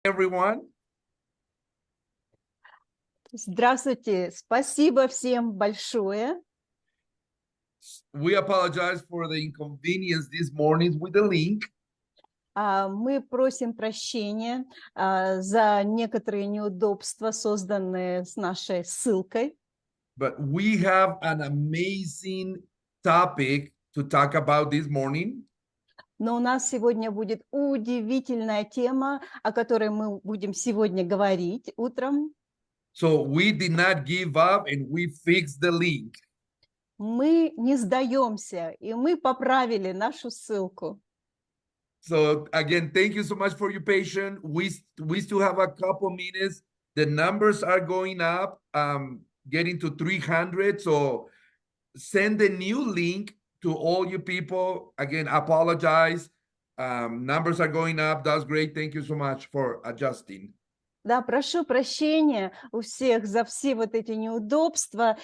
everyone. Здравствуйте, спасибо всем большое. We apologize for the inconvenience this morning with the link. Мы просим прощения за некоторые неудобства, созданные с нашей ссылкой. But we have an amazing topic to talk about this morning. Но у нас сегодня будет удивительная тема, о которой мы будем сегодня говорить утром. So we did not give up and we fixed the link. Мы не сдаемся, и мы поправили нашу ссылку. So again, thank you so much for your patience. We still have a couple minutes. The numbers are going up, getting to 300. So send the new link to all you people. Again, apologize. Numbers are going up. That's great. Thank you so much for adjusting. Да, прошу прощения у всех за все вот эти неудобства.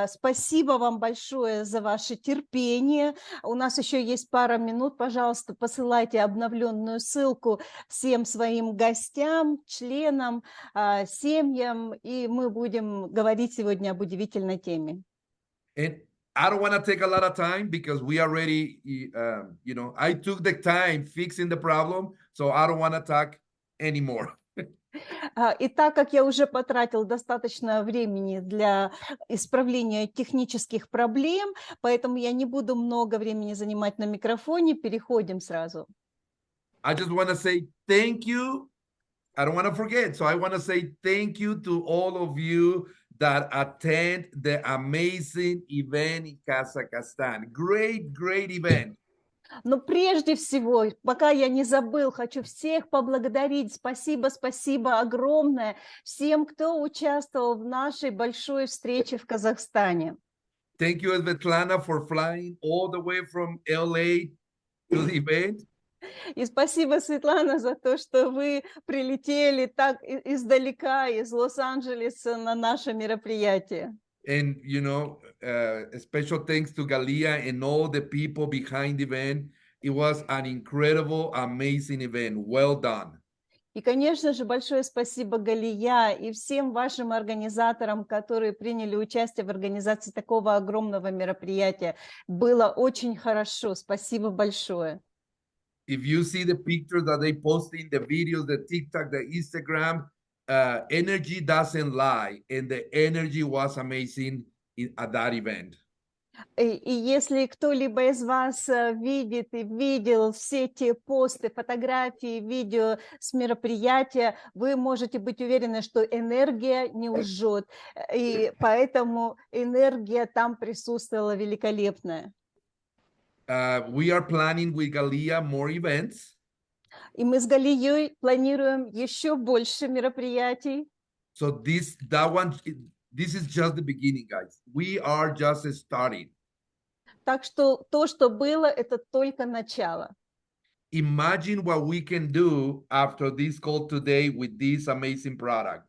Спасибо вам большое за ваше терпение. У нас еще есть пара минут. Пожалуйста, посылайте обновленную ссылку всем своим гостям, членам, семьям, и мы будем говорить сегодня об удивительной теме. And I don't want to take a lot of time because we already, I took the time fixing the problem, so I don't want to talk anymore. И так как я уже потратил достаточно времени для исправления технических проблем, поэтому я не буду много времени занимать на микрофоне, переходим сразу. I just want to say thank you. I don't want to forget. So I want to say thank you to all of you that attend the amazing event in Kazakhstan. Great, great event. Но прежде всего, пока я не забыл, хочу всех поблагодарить. Спасибо, спасибо огромное всем, кто участвовал в нашей большой встрече в Казахстане. Thank you, Svetlana, for flying all the way from LA to the event. И спасибо, Светлана, за то, что вы прилетели так издалека, из Лос-Анджелеса на наше мероприятие. And, special thanks to Galia and all the people behind the event. It was an incredible, amazing event. Well done. И, конечно же, большое спасибо Галия и всем вашим организаторам, которые приняли участие в организации такого огромного мероприятия. Было очень хорошо. Спасибо большое. If you see the pictures that they posting, the videos, the TikTok, the Instagram, energy doesn't lie, and the energy was amazing at that event. И если кто-либо из вас видит и видел все те посты, фотографии, видео с мероприятия, вы можете быть уверены, что энергия не лжет, и поэтому энергия там присутствовала великолепная. We are planning with Galia more events. И мы с Галией планируем еще больше мероприятий. So this is just the beginning, guys. We are just starting. Так что то, что было, это только начало. Imagine what we can do after this call today with this amazing product.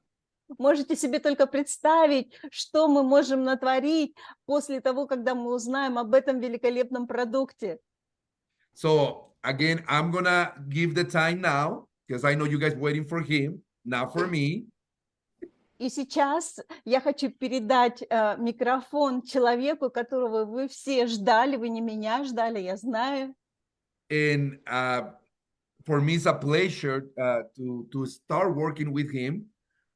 Можете себе только представить, что мы можем натворить после того, когда мы узнаем об этом великолепном продукте. So again, I'm gonna give the time now because I know you guys waiting for him, not for me. И сейчас я хочу передать микрофон человеку, которого вы все ждали, вы не меня ждали, я знаю. And for me, it's a pleasure to start working with him.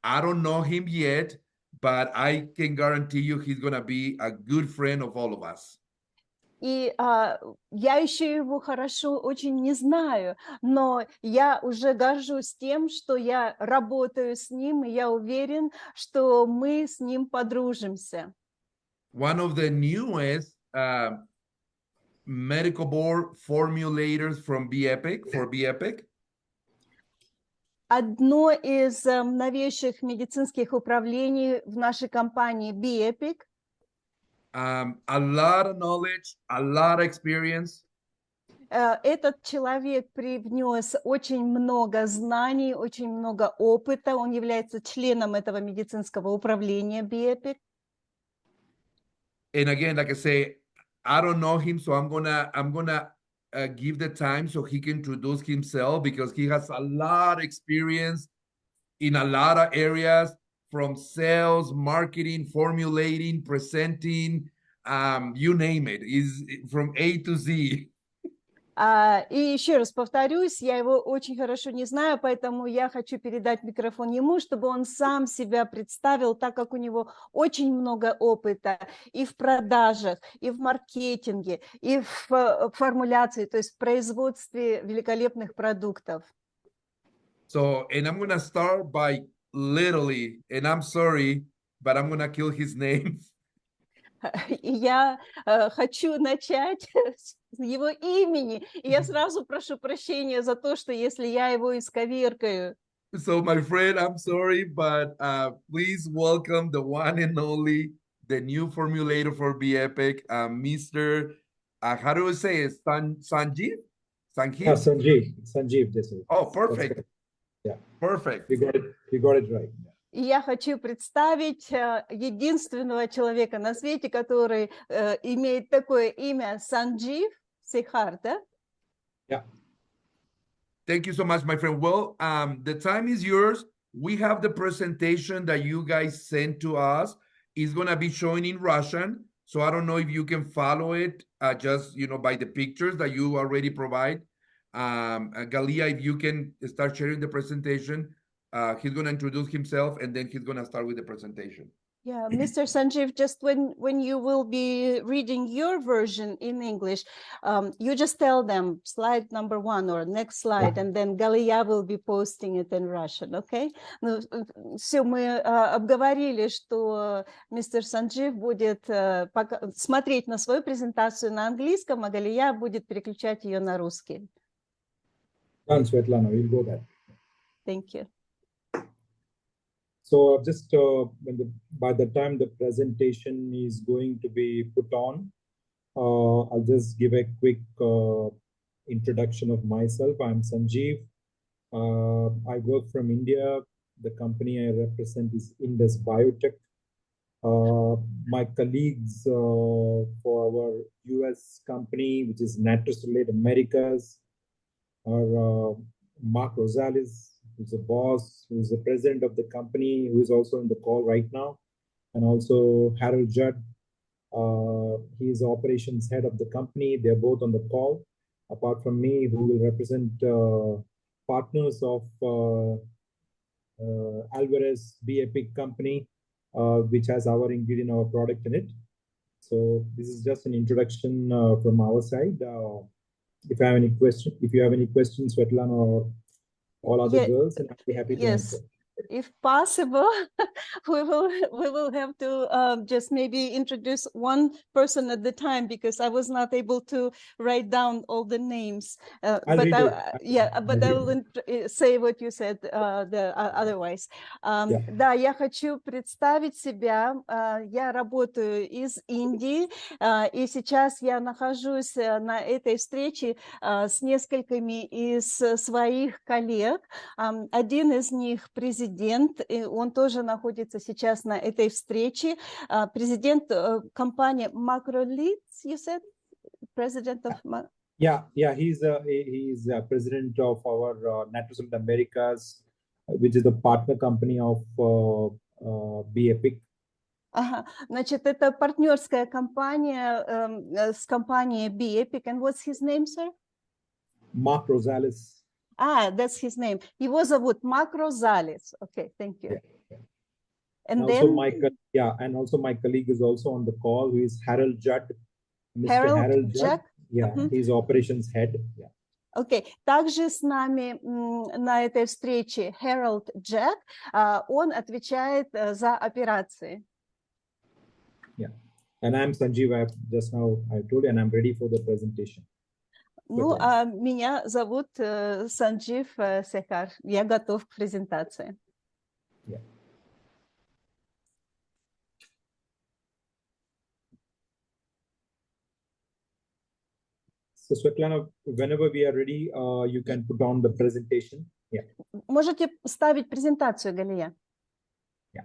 I don't know him yet, but I can guarantee you he's gonna be a good friend of all of us. И я еще его хорошо очень не знаю, но я уже горжусь тем, что я работаю с ним, и я уверен, что мы с ним подружимся. One of the newest medical board formulators from Bepic for Bepic. Одно из новейших медицинских управлений в нашей компании Bepic. A lot of knowledge, a lot of experience. Этот человек привнес очень много знаний, очень много опыта. Он является членом этого медицинского управления Bepic. And again, like I say, I don't know him, so I'm gonna give the time so he can introduce himself, because he has a lot of experience in a lot of areas, from sales, marketing, formulating, presenting, you name it. Is from A to Z. И еще раз повторюсь, я его очень хорошо не знаю, поэтому я хочу передать микрофон ему, чтобы он сам себя представил, так как у него очень много опыта и в продажах, и в маркетинге, и в формуляции, то есть в производстве великолепных продуктов. So, and I'm gonna start by literally, and I'm sorry, but I'm gonna kill his name. И я хочу начать с его имени, и я сразу прошу прощения за то, что если я его исковеркаю. So, my friend, I'm sorry, but please welcome the one and only, the new formulator for Bepic, Mr. How do I say it? SANJEEV? Yeah, SANJEEV? SANJEEV, this is. Oh, perfect. That's yeah, Perfect. you got it right. Yeah. И я хочу представить единственного человека на свете, который имеет такое имя SANJEEV, SEKHAR, да? Yeah. Thank you so much, my friend. Well, the time is yours. We have the presentation that you guys sent to us. It's going to be showing in Russian. So I don't know if you can follow it just, by the pictures that you already provide. Galia, if you can start sharing the presentation, he's going to introduce himself and then he's going to start with the presentation. Yeah, Mr. SANJEEV, just when you will be reading your version in English, you just tell them slide number 1 or next slide, and then Galia will be posting it in Russian, okay? Ну, все, мы обговорили, что мистер SANJEEV будет смотреть на свою презентацию на английском, а Галия будет переключать ее на русский. Done, Svetlana, we'll go there. Thank you. So just by the time the presentation is going to be put on, I'll just give a quick introduction of myself. I'm SANJEEV. I work from India. The company I represent is Indus Biotech. My colleagues for our US company, which is Natracylate Americas, are Mark Rosales, who's the boss, who's the president of the company, who is also in the call right now, and also Harold Judd. He is the operations head of the company. They're both on the call, apart from me, who will represent partners of Alvarez Bepic company, which has our ingredient, our product in it. So this is just an introduction from our side. If you have any questions, Svetlana or all other girls, and I'll be happy to answer. If possible, we will have to just maybe introduce one person at the time, because I was not able to write down all the names. But I will say what you said otherwise. Да, я хочу представить себя. Я работаю из Индии, и сейчас я нахожусь на этой встрече с несколькими из своих коллег. Один из них президент, и он тоже находится сейчас на этой встрече. Президент компании Macrolids, you said? President of... He's president of our Natracylate Americas, which is the partner company of Bepic. Значит, это партнерская компания с компанией Bepic. And what's his name, sir? Mark Rosales. That's his name. Его зовут Mark Rosales. Okay, thank you. Yeah. And also then my colleague is also on the call, who is Harold Judd. Mr. Harold Judd? Yeah, he's operations head. Yeah. Окей. Также с нами на этой встрече Harold Judd. Он отвечает за операции. Yeah. And I'm SANJEEV. Just now I told you, and I'm ready for the presentation. Ну, а меня зовут SANJEEV SEKHAR. Я готов к презентации. Yeah. So, Svetlana, whenever we are ready, you can put on the presentation. Yeah. Можете ставить презентацию, Галия. Yeah.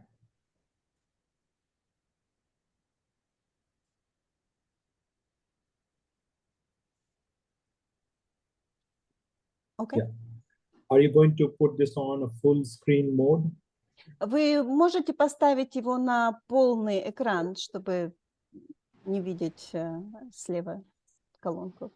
Okay. Yeah. Are you going to put this on a full screen mode? Вы можете поставить его на полный экран, чтобы не видеть слева колонку.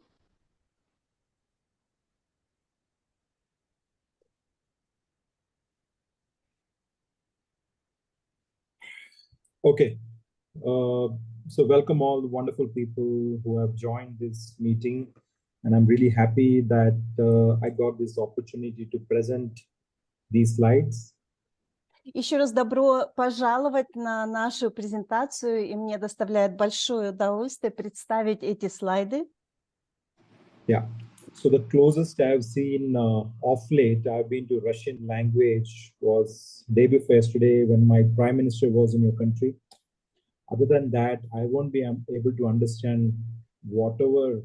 Okay. So welcome all the wonderful people who have joined this meeting. And I'm really happy that I got this opportunity to present these slides. Еще раз добро пожаловать на нашу презентацию, и мне доставляет большое удовольствие представить эти слайды. Yeah. So the closest I've seen of late, I've been to Russian language, was day before yesterday when my prime minister was in your country. Other than that, I won't be able to understand whatever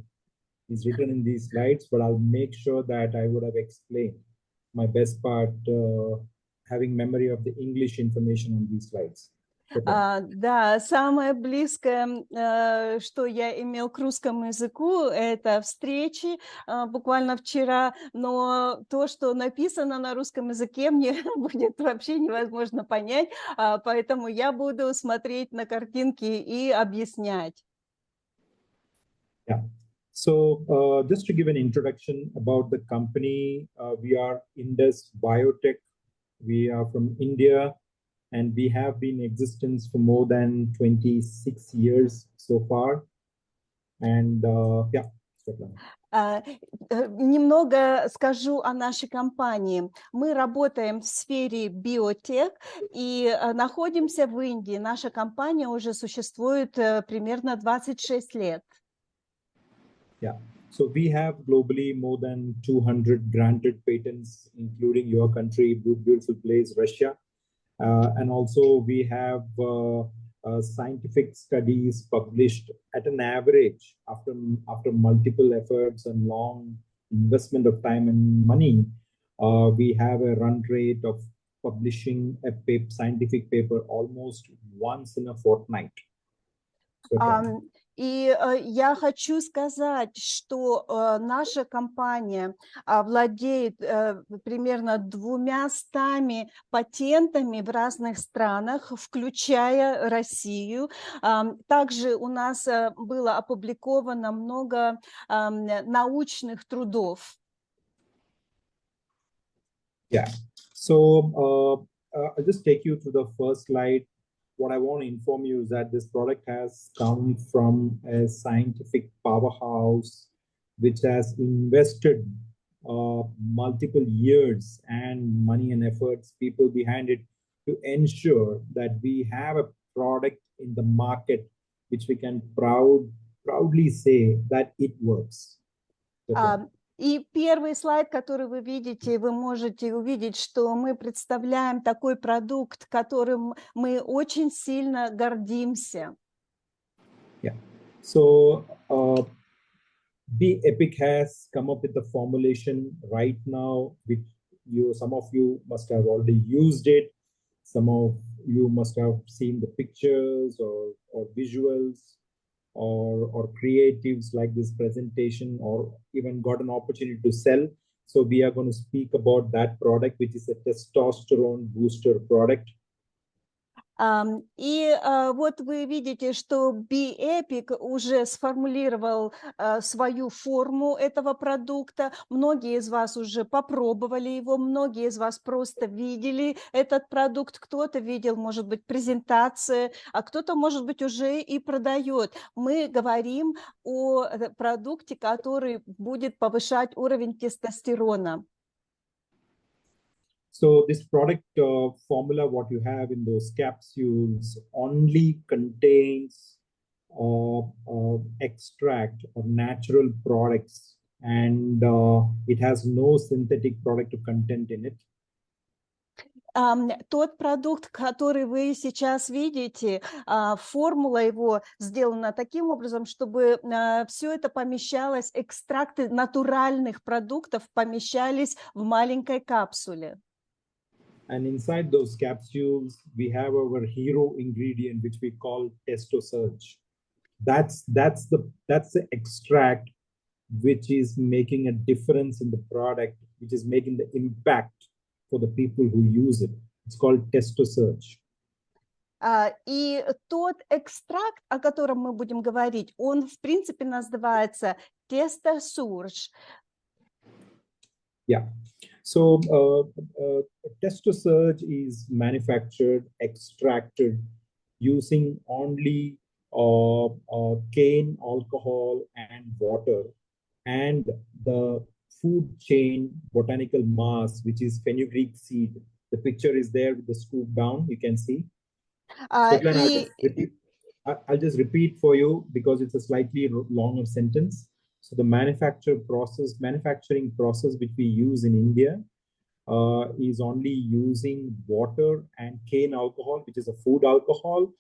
is written in these slides, but I'll make sure that I would have explained my best part, having memory of the English information on these slides. Да, самое близкое, что я имел к русскому языку, это встречи буквально вчера, но то, что написано на русском языке, мне будет вообще невозможно понять, поэтому я буду смотреть на картинки и объяснять. Yeah. So just to give an introduction about the company, we are Indus Biotech. We are from India, and we have been in existence for more than 26 years so far. And yeah. Немного скажу о нашей компании. Мы работаем в сфере биотех и находимся в Индии. Наша компания уже существует примерно 26 лет. Yeah. So we have globally more than 200 granted patents, including your country, beautiful place, Russia. And also we have scientific studies published at an average after multiple efforts and long investment of time and money. We have a run rate of publishing a scientific paper almost once in a fortnight. И я хочу сказать, что наша компания владеет примерно 200 патентами в разных странах, включая Россию. Также у нас было опубликовано много научных трудов. Yeah. So I'll just take you to the first slide. What I want to inform you is that this product has come from a scientific powerhouse which has invested multiple years and money and efforts, people behind it, to ensure that we have a product in the market which we can proudly say that it works. И первый слайд, который вы видите, вы можете увидеть, что мы представляем такой продукт, которым мы очень сильно гордимся. Yeah. So Bepic has come up with a formulation right now, which some of you must have already used it. Some of you must have seen the pictures or visuals. Or creatives like this presentation, or even got an opportunity to sell. So we are going to speak about that product, which is a testosterone booster product. И вот вы видите, что Bepic уже сформулировал свою форму этого продукта. Многие из вас уже попробовали его, многие из вас просто видели этот продукт. Кто-то видел, может быть, презентации, а кто-то, может быть, уже и продает. Мы говорим о продукте, который будет повышать уровень тестостерона. So this product formula, what you have in those capsules, only contains extract or natural products, and it has no synthetic product content in it. Тот продукт, который вы сейчас видите, формула его сделана таким образом, чтобы все это помещалось, экстракты натуральных продуктов помещались в маленькой капсуле. And inside those capsules, we have our hero ingredient, which we call TestoSurge. That's the extract which is making a difference in the product, which is making the impact for the people who use it. It's called TestoSearch. И тот экстракт, о котором мы будем говорить, он в принципе называется TestoSearch. Yeah. So TestoSearch is manufactured, extracted using only cane, alcohol, and water, and the food chain botanical mass, which is fenugreek seed. The picture is there with the scoop down, you can see. Svetlana, I'll just repeat for you because it's a slightly longer sentence. So the manufacturing process which we use in India is only using water and cane alcohol, which is a food alcohol,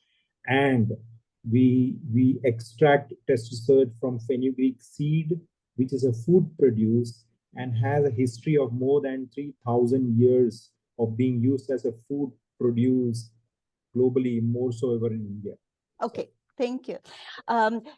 and we extract TestoSearch from fenugreek seed, which is a food produce and has a history of more than 3,000 years of being used as a food produce globally, more so ever in India. Okay. Thank you.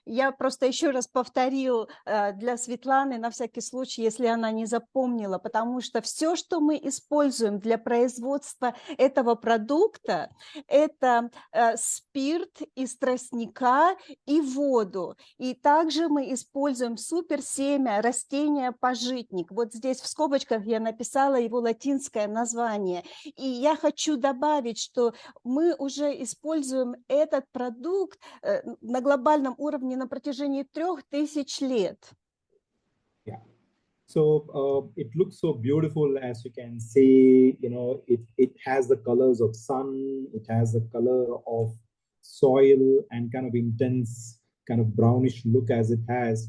Я просто еще раз повторю для Светланы, на всякий случай, если она не запомнила, потому что все, что мы используем для производства этого продукта, это спирт из тростника и воду. И также мы используем суперсемя растения пажитник. Вот здесь в скобочках я написала его латинское название. И я хочу добавить, что мы уже используем этот продукт на глобальном уровне на протяжении 3000 лет. Yeah. So it looks so beautiful, as you can see. You know, it has the colors of sun, it has the color of soil, and kind of intense, kind of brownish look as it has.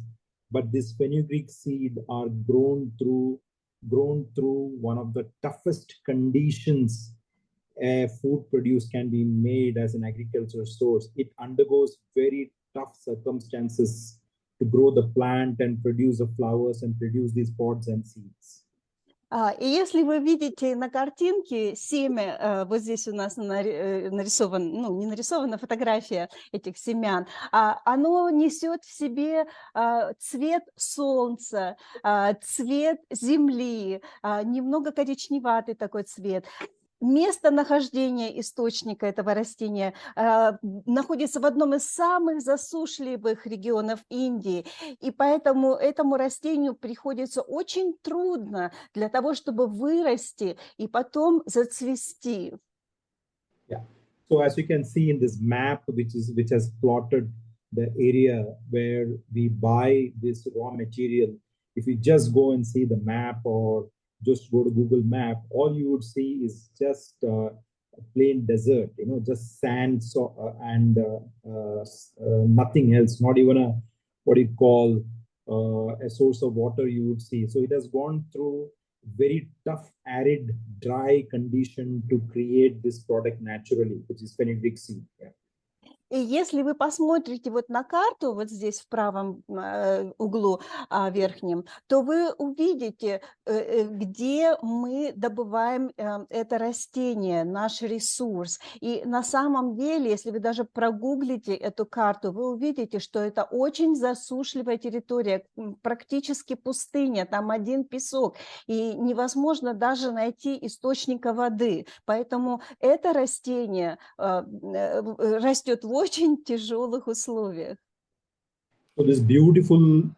But this fenugreek seed are grown through one of the toughest conditions a food produce can be made as an agricultural source. It undergoes very tough circumstances to grow the plant and produce the flowers and produce these pods and seeds. И если вы видите на картинке семя, вот здесь у нас нарисован, ну, не нарисована фотография этих семян, оно несет в себе цвет солнца, цвет земли, немного коричневатый такой цвет. Местонахождение источника этого растения находится в одном из самых засушливых регионов Индии, и поэтому этому растению приходится очень трудно для того, чтобы вырасти и потом зацвести. Yeah. So as you can see in this map, which has plotted the area where we buy this raw material, if you just go and see the map or just go to Google Map, all you would see is just a plain desert, you know, just sand and nothing else, not even a, what you call a source of water you would see. So it has gone through very tough, arid, dry condition to create this product naturally, which is fenugreek seed. Yeah. И если вы посмотрите вот на карту, вот здесь в правом углу верхнем, то вы увидите, где мы добываем это растение, наш ресурс. И на самом деле, если вы даже прогуглите эту карту, вы увидите, что это очень засушливая территория, практически пустыня, там один песок, и невозможно даже найти источника воды. Поэтому это растение растет в очень тяжелых условиях. So this beautiful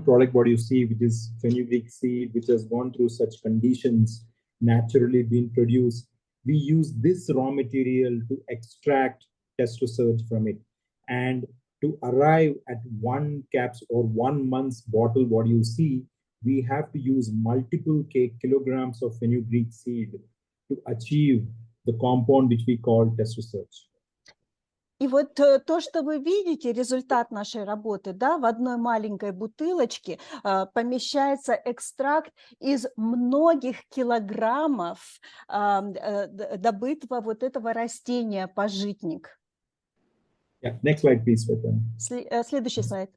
product, what you see, which is fenugreek seed, which has gone through such conditions, naturally being produced, we use this raw material to extract TestoSearch from it. And to arrive at 1 caps or 1 month's bottle, what you see, we have to use multiple kilograms of fenugreek seed to achieve the compound which we call TestoSearch. И вот то, что вы видите, результат нашей работы, да, в одной маленькой бутылочке помещается экстракт из многих килограммов добытого вот этого растения пажитник. Yeah, next slide, please, Svetlana. Следующий слайд.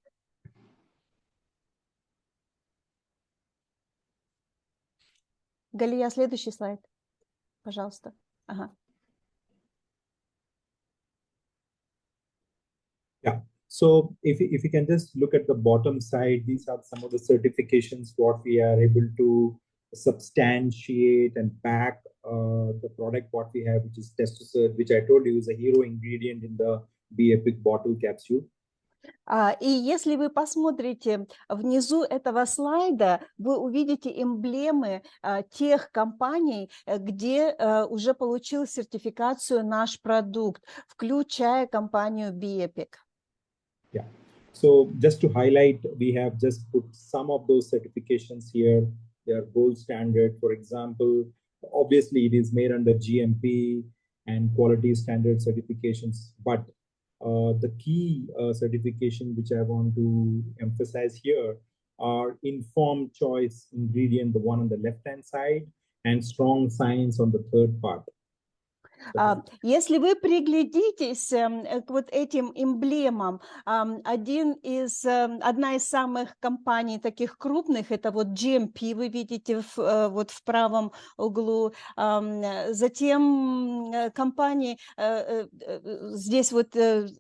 Галия, следующий слайд, пожалуйста. Ага. Yeah. So if you can just look at the bottom side, these are some of the certifications what we are able to substantiate and back the product what we have, which is testosterone, which I told you is a hero ingredient in the Bepic bottle capsule. И если вы посмотрите внизу этого слайда, вы увидите эмблемы тех компаний, где уже получил сертификацию наш продукт, включая компанию Bepic. Yeah. So just to highlight, we have just put some of those certifications here. They are gold standard. For example, obviously it is made under GMP and quality standard certifications, but the key certification which I want to emphasize here are informed choice ingredient, the one on the left-hand side, and strong science on the third part. Если вы приглядитесь к вот этим эмблемам, одна из самых компаний таких крупных, это вот GMP, вы видите вот в правом углу, затем компании, здесь вот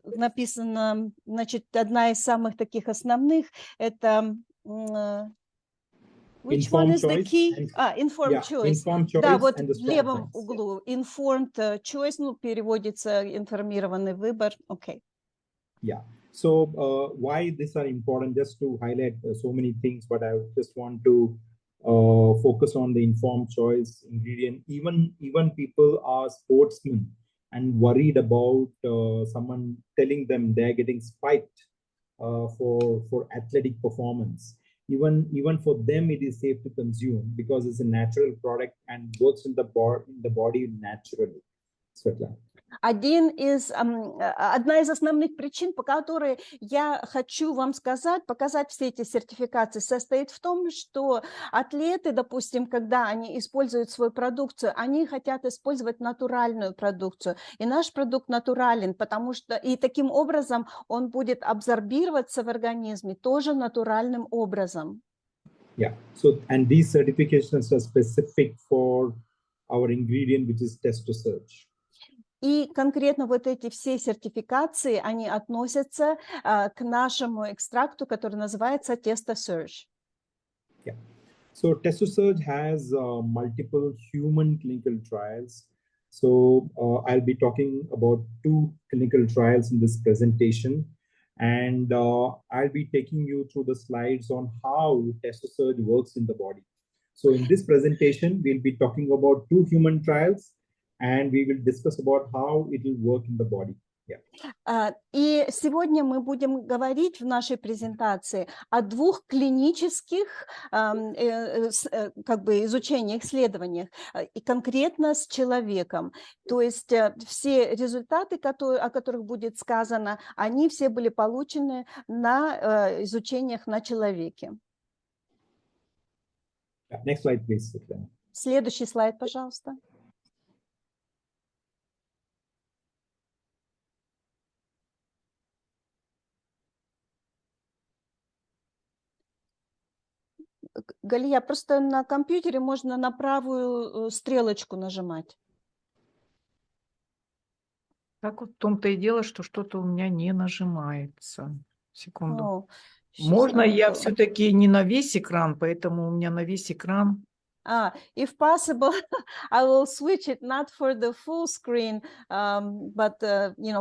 написано, значит, одна из самых таких основных, это... Which one is the key? Informed choice. Informed choice. Да, вот в левом углу. Informed choice, ну, переводится информированный выбор. Okay. Yeah. So why these are important? Just to highlight so many things, but I just want to focus on the informed choice ingredient. Even people are sportsmen and worried about someone telling them they're getting spiked for athletic performance. Even for them, it is safe to consume because it's a natural product and works in the body naturally. Svetlana. Одна из основных причин, по которой я хочу вам показать все эти сертификации, состоит в том, что атлеты, допустим, когда они используют свою продукцию, они хотят использовать натуральную продукцию. И наш продукт натурален, потому что и таким образом он будет абсорбироваться в организме тоже натуральным образом. Yeah. So, and these certifications are specific for our ingredient, which is testosterone. И конкретно вот эти все сертификации, они относятся к нашему экстракту, который называется TestoSurge. Yeah. So TestoSurge has multiple human clinical trials. So I'll be talking about 2 clinical trials in this presentation. And I'll be taking you through the slides on how TestoSurge works in the body. So in this presentation, we'll be talking about 2 human trials. And we will discuss about how it will work in the body. Yeah. И сегодня мы будем говорить в нашей презентации о 2 клинических как бы изучениях, исследованиях, и конкретно с человеком. То есть все результаты, о которых будет сказано, они все были получены на изучениях на человеке. Next slide, please. Следующий слайд, пожалуйста. Галия, просто на компьютере можно на правую стрелочку нажимать. Так вот в том-то и дело, что что-то у меня не нажимается. Секунду. О, Можно я все-таки не на весь экран, поэтому у меня на весь экран. If possible, I will switch it not for the full screen, but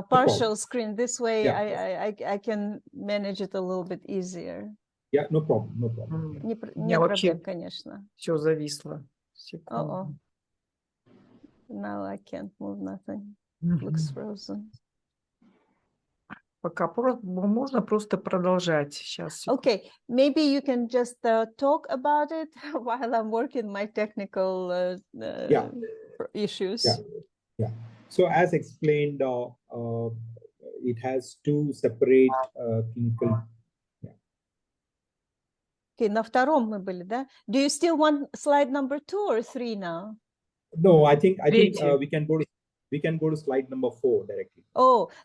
partial screen. This way, yeah. I can manage it a little bit easier. Yeah, no problem, no problem. Не проблем, конечно. Все зависло. Секунду. Now I can't move nothing. Looks frozen. Пока можно просто продолжать сейчас. Okay, maybe you can just talk about it while I'm working my technical issues. Yeah. So as explained, it has 2 separate clinical. Okay, на втором мы были, да? Do you still want slide number 2 or 3 now? No, I think we can go to slide number 4 directly.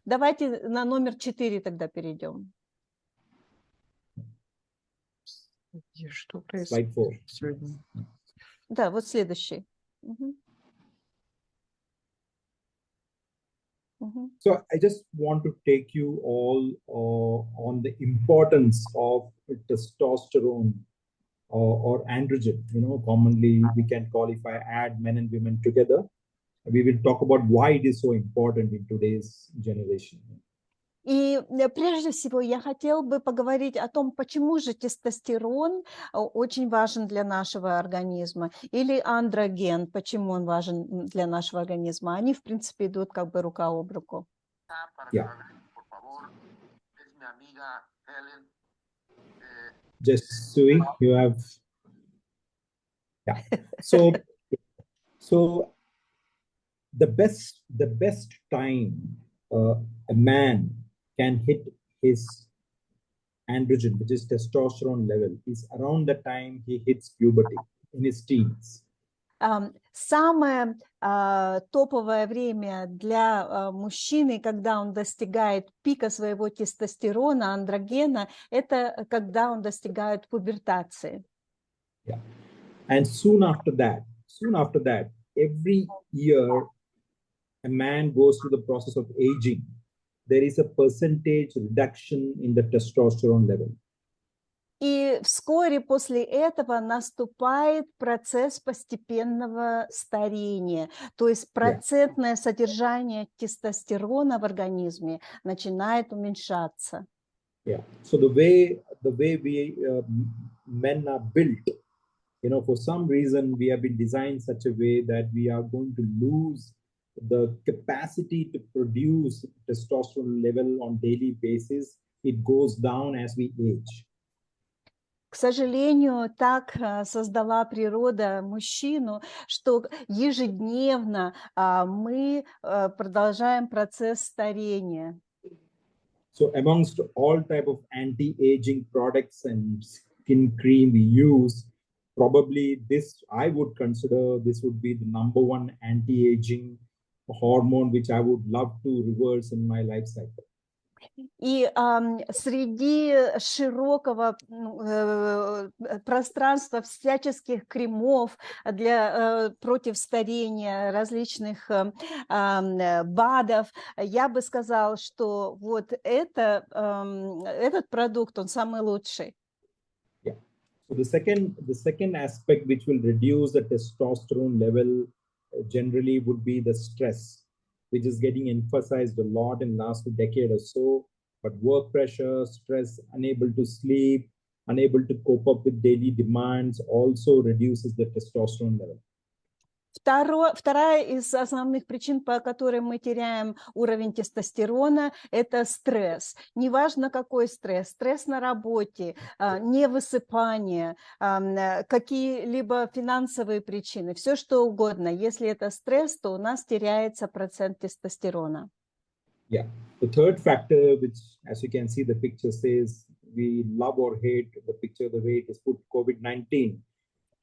Давайте на номер 4 тогда перейдем. Что происходит? Slide 4. Да, вот следующий. So I just want to take you all on the importance of testosterone or androgen. Commonly we can call, if I add men and women together, we will talk about why it is so important in today's generation. И прежде всего я хотел бы поговорить о том, почему же тестостерон очень важен для нашего организма, или андроген, почему он важен для нашего организма. Они, в принципе, идут как бы рука об руку. Yeah. Just Sui, you have. Yeah. So the best time a man can hit his androgen, which is testosterone level, is around the time he hits puberty, in his teens. Самое топовое время для мужчины, когда он достигает пика своего тестостерона, андрогена, это когда он достигает пубертации. Yeah. And soon after that, every year a man goes through the process of aging. There is a percentage reduction in the testosterone level. И вскоре после этого наступает процесс постепенного старения, то есть процентное содержание тестостерона в организме начинает уменьшаться. Yeah. So the way we men are built, for some reason we have been designed such a way that we are going to lose the capacity to produce testosterone level on daily basis. It goes down as we age. К сожалению, так создала природа мужчину, что ежедневно мы продолжаем процесс старения. So amongst all type of anti-aging products and skin cream we use, probably this, I would consider this would be the #1 anti-aging hormone which I would love to reverse in my life cycle. И среди широкого пространства всяческих кремов против старения, различных БАДов, я бы сказал, что вот этот продукт, он самый лучший. Yeah. So the second aspect which will reduce the testosterone level generally would be the stress, which is getting emphasized a lot in the last decade or so. But work pressure, stress, unable to sleep, unable to cope up with daily demands also reduces the testosterone level. Вторая из основных причин, по которой мы теряем уровень тестостерона, это стресс. Неважно, какой стресс. Стресс на работе, невысыпание, какие-либо финансовые причины, все что угодно. Если это стресс, то у нас теряется процент тестостерона. Yeah. The third factor, which, as you can see, the picture says, we love or hate the picture, the way it is put, COVID-19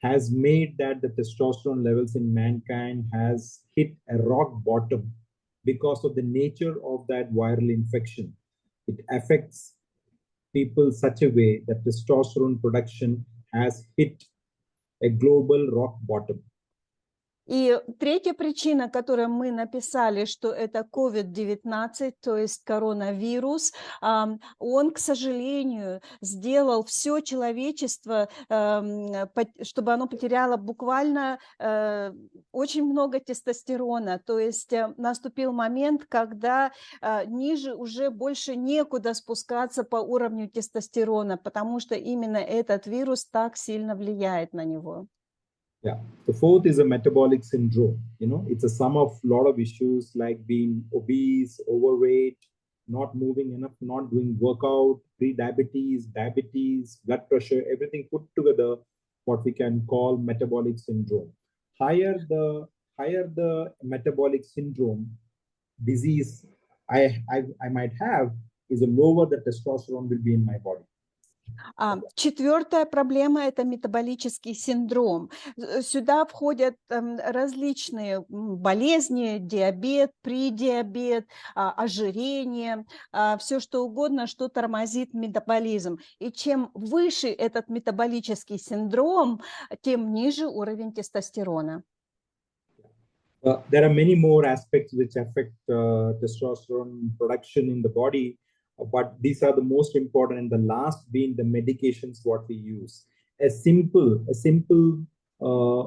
has made that the testosterone levels in mankind has hit a rock bottom because of the nature of that viral infection. It affects people such a way that testosterone production has hit a global rock bottom. И третья причина, которую мы написали, что это COVID-19, то есть коронавирус, он, к сожалению, сделал все человечество, чтобы оно потеряло буквально очень много тестостерона. То есть наступил момент, когда ниже уже больше некуда спускаться по уровню тестостерона, потому что именно этот вирус так сильно влияет на него. Yeah. The fourth is a metabolic syndrome. It's a sum of a lot of issues like being obese, overweight, not moving enough, not doing workout, pre-diabetes, diabetes, blood pressure, everything put together, what we can call metabolic syndrome. Higher the metabolic syndrome disease I might have, is the lower the testosterone will be in my body. Четвертая проблема – это метаболический синдром. Сюда входят различные болезни, диабет, предиабет, ожирение, все что угодно, что тормозит метаболизм. И чем выше этот метаболический синдром, тем ниже уровень тестостерона. There are many more aspects which affect testosterone production in the body. But these are the most important, and the last being the medications what we use. a simple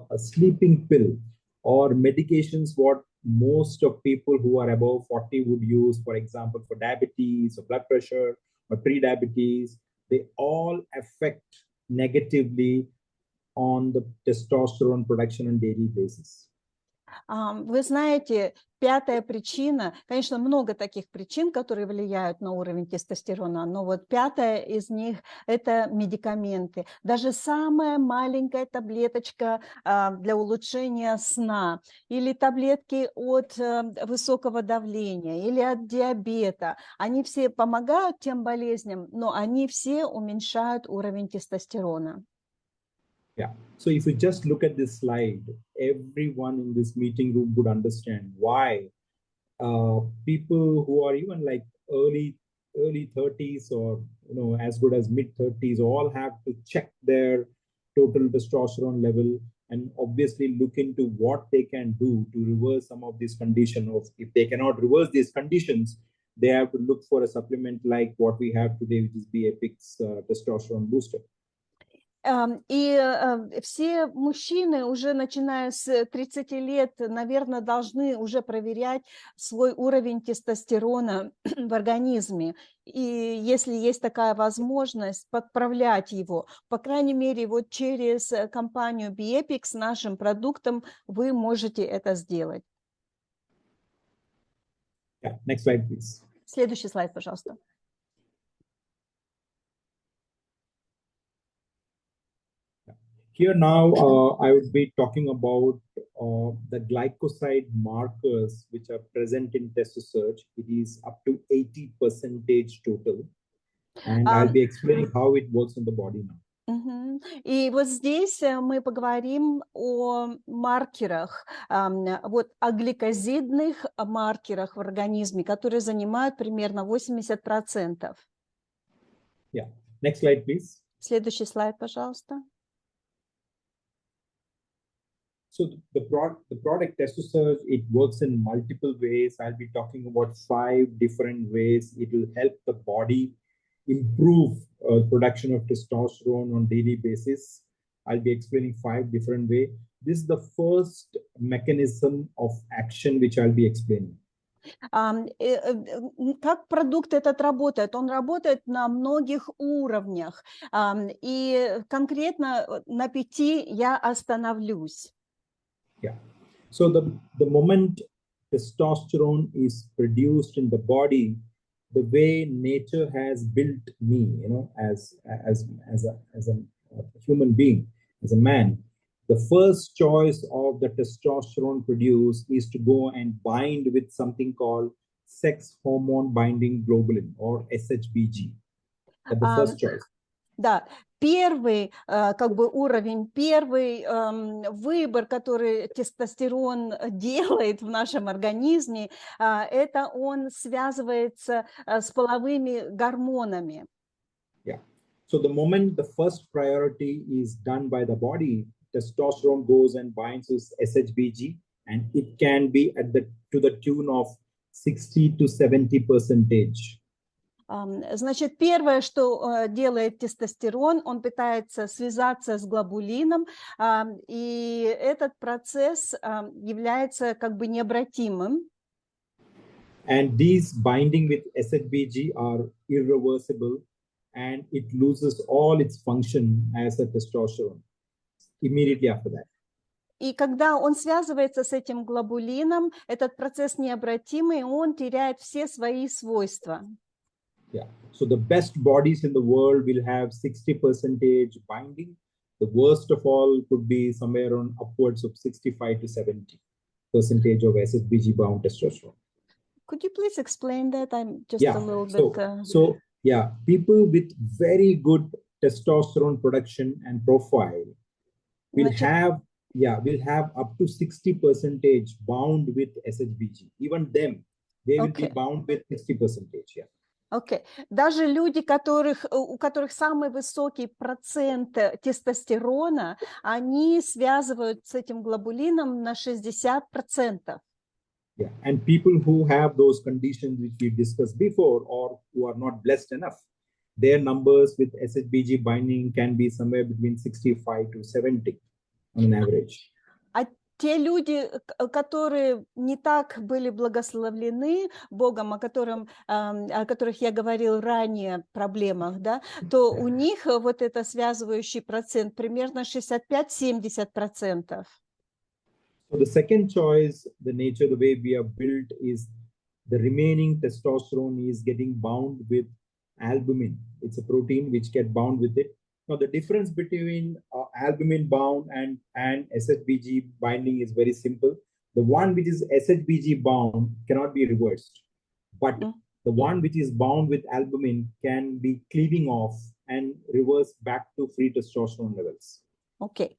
a sleeping pill or medications what most of people who are above 40 would use, for example, for diabetes or blood pressure or pre-diabetes, they all affect negatively on the testosterone production on daily basis. Вы знаете, пятая причина, конечно, много таких причин, которые влияют на уровень тестостерона, но вот пятая из них – это медикаменты. Даже самая маленькая таблеточка для улучшения сна или таблетки от высокого давления или от диабета, они все помогают тем болезням, но они все уменьшают уровень тестостерона. Yeah. So if you just look at this slide, everyone in this meeting room would understand why people who are even like early 30s or as good as mid 30s all have to check their total testosterone level and obviously look into what they can do to reverse some of these conditions. If they cannot reverse these conditions, they have to look for a supplement like what we have today, which is Bepic-T's testosterone booster. И все мужчины уже начиная с 30 лет, наверное, должны уже проверять свой уровень тестостерона в организме. И если есть такая возможность, подправлять его, по крайней мере, вот через компанию Bepic с нашим продуктом вы можете это сделать. Yeah. Next slide, please. Следующий слайд, пожалуйста. Here now, I would be talking about the glycoside markers which are present in TestoSearch. It is up to 80% total. And I'll be explaining how it works in the body now. И вот здесь мы поговорим о маркерах, вот о гликозидных маркерах в организме, которые занимают примерно 80%. Yeah. Next slide, please. Следующий слайд, пожалуйста. So the product TestoSearch, it works in multiple ways. I'll be talking about 5 different ways. It will help the body improve production of testosterone on daily basis. I'll be explaining 5 different ways. This is the first mechanism of action which I'll be explaining. Как продукт этот работает? Он работает на многих уровнях. И конкретно на 5 я остановлюсь. Yeah. So the moment testosterone is produced in the body, the way nature has built me, as a human being, as a man, the first choice of the testosterone produced is to go and bind with something called sex hormone binding globulin or SHBG. That's the first choice. Да, первый как бы уровень, первый выбор, который тестостерон делает в нашем организме, это он связывается с половыми гормонами. Yeah. So the moment the first priority is done by the body, testosterone goes and binds with SHBG, and it can be to the tune of 60 to 70%. Значит, первое, что делает тестостерон, он пытается связаться с глобулином, и этот процесс является как бы необратимым. And these binding with SHBG are irreversible, and it loses all its function as a testosterone immediately after that. И когда он связывается с этим глобулином, этот процесс необратимый, он теряет все свои свойства. Yeah. So the best bodies in the world will have 60% binding. The worst of all could be somewhere on upwards of 65 to 70% of SHBG bound testosterone. Could you please explain that? I'm just a little bit. So yeah, people with very good testosterone production and profile will have up to 60% bound with SHBG. Even them, they will be bound with 60%. Yeah. Окей. Даже люди, у которых самый высокий процент тестостерона, они связывают с этим глобулином на 60%. Yeah, and people who have those conditions which we discussed before, or who are not blessed enough, their numbers with SHBG binding can be somewhere between 65 to 70 on an average. Те люди, которые не так были благословлены Богом, о которых я говорил ранее, проблемах, да, то у них вот это связывающий процент примерно 65-70%. So the second choice, the nature, the way we are built is the remaining testosterone is getting bound with albumin. It's a protein which gets bound with it. Now, the difference between albumin bound and SHBG binding is very simple. The one which is SHBG bound cannot be reversed, but the one which is bound with albumin can be cleaving off and reverse back to free testosterone levels. Окей.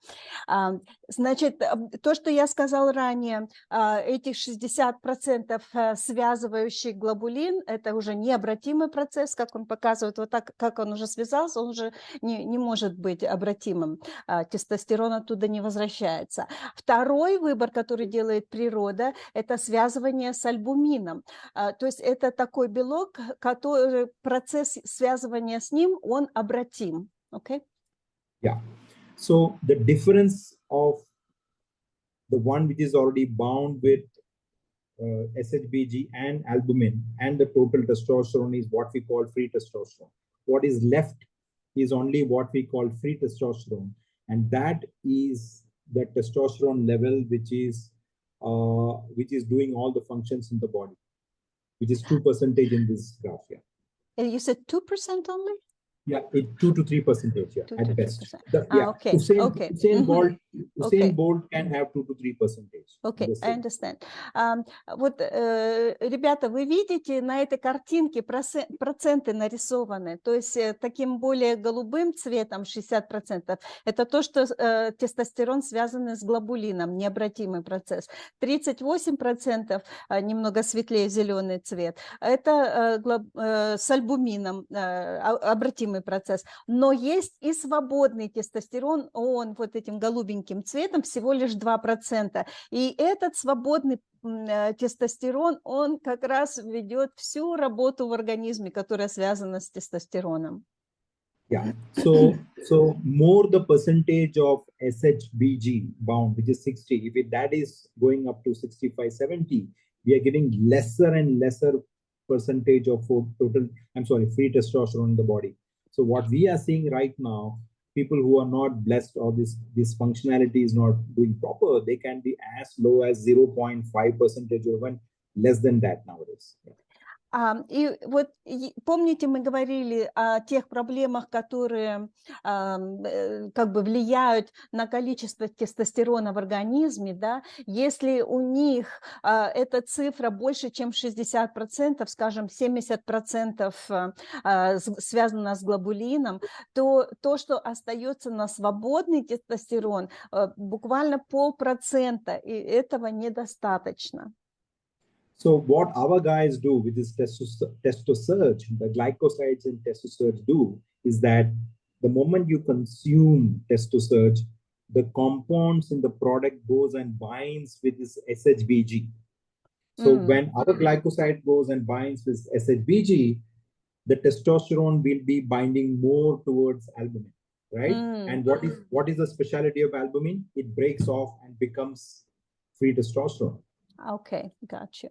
Значит, то, что я сказал ранее, этих 60% связывающий глобулин, это уже необратимый процесс, как он показывает, вот так, как он уже связался, он уже не может быть обратимым. Тестостерон оттуда не возвращается. Второй выбор, который делает природа, это связывание с альбумином. То есть это такой белок, который процесс связывания с ним, он обратим. Окей? Yeah. So the difference of the one which is already bound with SHBG and albumin and the total testosterone is what we call free testosterone. What is left is only what we call free testosterone, and that is the testosterone level which is doing all the functions in the body, which is 2% in this graph here. You said 2% only? Yeah, 2 to 3%, yeah, at best. Okay. Usain Bolt can have 2 to 3%. Okay, I understand. Вот, ребята, вы видите на этой картинке проценты нарисованы, то есть таким более голубым цветом 60%. Это то, что тестостерон связан с глобулином, необратимый процесс. 38%, немного светлее зеленый цвет, это с альбумином, обратимый процесс. Но есть и свободный тестостерон, он вот этим голубеньким цветом всего лишь 2%. И этот свободный тестостерон, он как раз ведет всю работу в организме, которая связана с тестостероном. Yeah. So more the percentage of SHBG bound, which is 60, if that is going up to 65, 70, we are getting lesser and lesser percentage of free testosterone in the body. So what we are seeing right now, people who are not blessed or this functionality is not doing proper, they can be as low as 0.5% or even less than that nowadays. Yeah. И вот помните, мы говорили о тех проблемах, которые как бы влияют на количество тестостерона в организме, да? Если у них эта цифра больше, чем 60%, скажем, 70% связано с глобулином, то то, что остается на свободный тестостерон, буквально 0,5%, и этого недостаточно. So what our guys do with this testosterone, the glycosides and testosterone do is that the moment you consume testosterone, the compounds in the product goes and binds with this SHBG. So when our glycoside goes and binds with SHBG, the testosterone will be binding more towards albumin, right? And what is the specialty of albumin? It breaks off and becomes free testosterone. Окей, gotcha.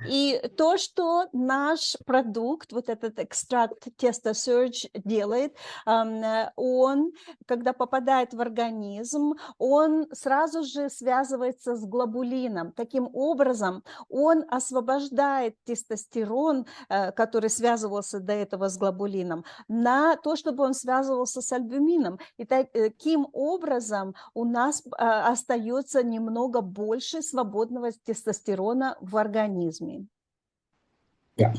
И то, что наш продукт, вот этот экстракт TestoSurge делает, он, когда попадает в организм, он сразу же связывается с глобулином. Таким образом, он освобождает тестостерон, который связывался до этого с глобулином, на то, чтобы он связывался с альбумином. И таким образом у нас остается немного больше свободного тестостерона в организме. Yeah.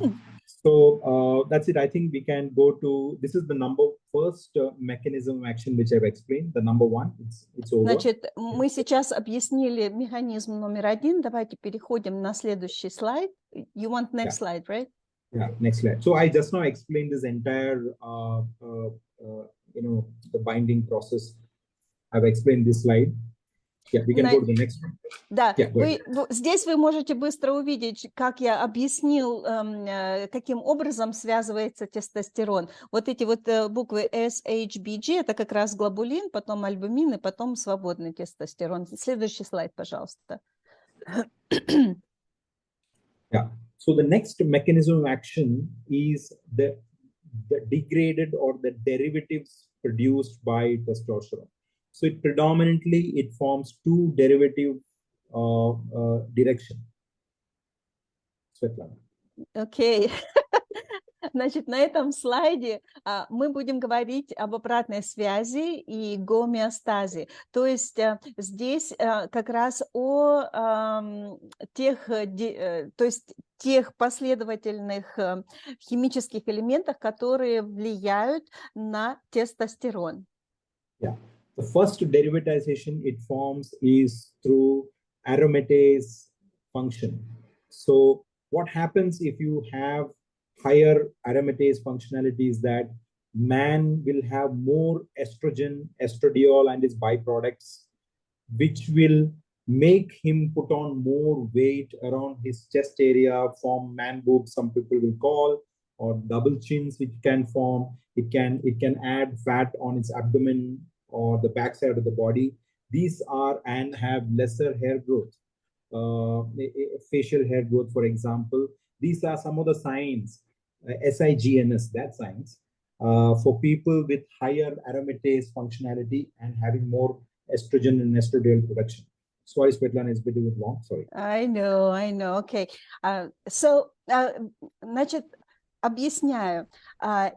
So that's it. I think we can go to, this is the first mechanism of action which I've explained, the number one. It's over. Значит, мы сейчас объяснили механизм номер один. Давайте переходим на следующий слайд. You want next slide, right? Yeah, next slide. So I just now explained this entire, the binding process. I've explained this slide. Yeah, we can go to the next one. Да, Yeah, здесь вы можете быстро увидеть, как я объяснил, каким образом связывается тестостерон. Вот эти вот буквы SHBG, это как раз глобулин, потом альбумин и потом свободный тестостерон. Следующий слайд, пожалуйста. Yeah. So the next mechanism of action is the degraded or the derivatives produced by testosterone. So it predominantly forms two derivative direction. Svetlana. Окей. Значит, на этом слайде мы будем говорить об обратной связи и гомеостазе. То есть здесь как раз о тех последовательных химических элементах, которые влияют на тестостерон. Yeah. The first derivatization it forms is through aromatase function. So what happens if you have higher aromatase functionality is that man will have more estrogen, estradiol and its byproducts, which will make him put on more weight around his chest area, form man boobs, some people will call, or double chins, which can form. It can add fat on its abdomen or the backside of the body. These are and have lesser hair growth, facial hair growth, for example. These are some of the signs, SIGNS, that signs, for people with higher aromatase functionality and having more estrogen and estradiol production. Sorry, Svetlana, it's a bit long. Sorry. I know. Okay. Значит, объясняю.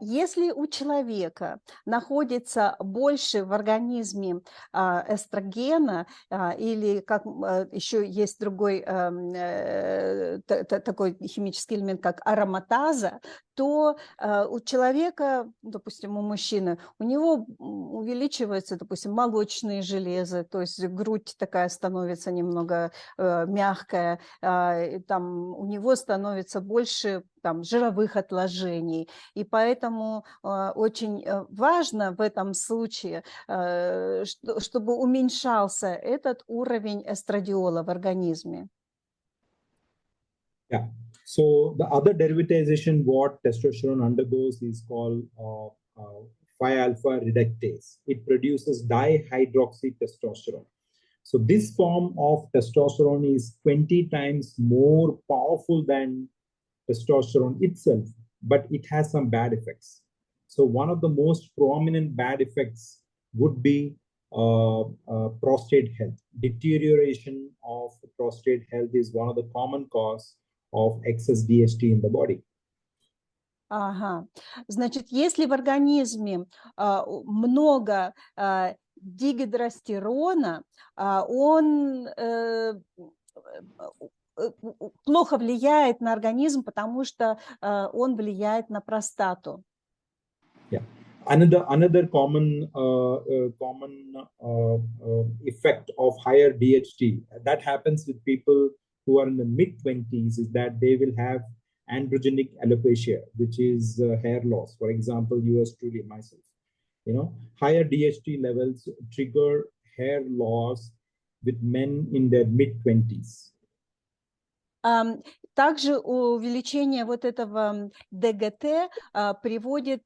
Если у человека находится больше в организме эстрогена, или как еще есть другой такой химический элемент, как ароматаза, то у человека, допустим, у мужчины, у него увеличиваются, допустим, молочные железы, то есть грудь такая становится немного мягкая, там у него становится больше жировых отложений. И поэтому очень важно в этом случае, чтобы уменьшался этот уровень эстрадиола в организме. Yeah. So the other derivatization what testosterone undergoes is called 5-alpha reductase. It produces dihydroxytestosterone. So this form of testosterone is 20 times more powerful than testosterone itself, but it has some bad effects. So one of the most prominent bad effects would be prostate health. Deterioration of prostate health is one of the common cause of excess DHT in the body. Ага. Значит, если в организме много дигидростерона, он плохо влияет на организм, потому что он влияет на простату. Yeah. Another common effect of higher DHT that happens with people who are in the mid-20s is that they will have androgenic alopecia, which is hair loss. For example, yours truly, myself. Higher DHT levels trigger hair loss with men in their mid-20s. Также увеличение вот этого ДГТ приводит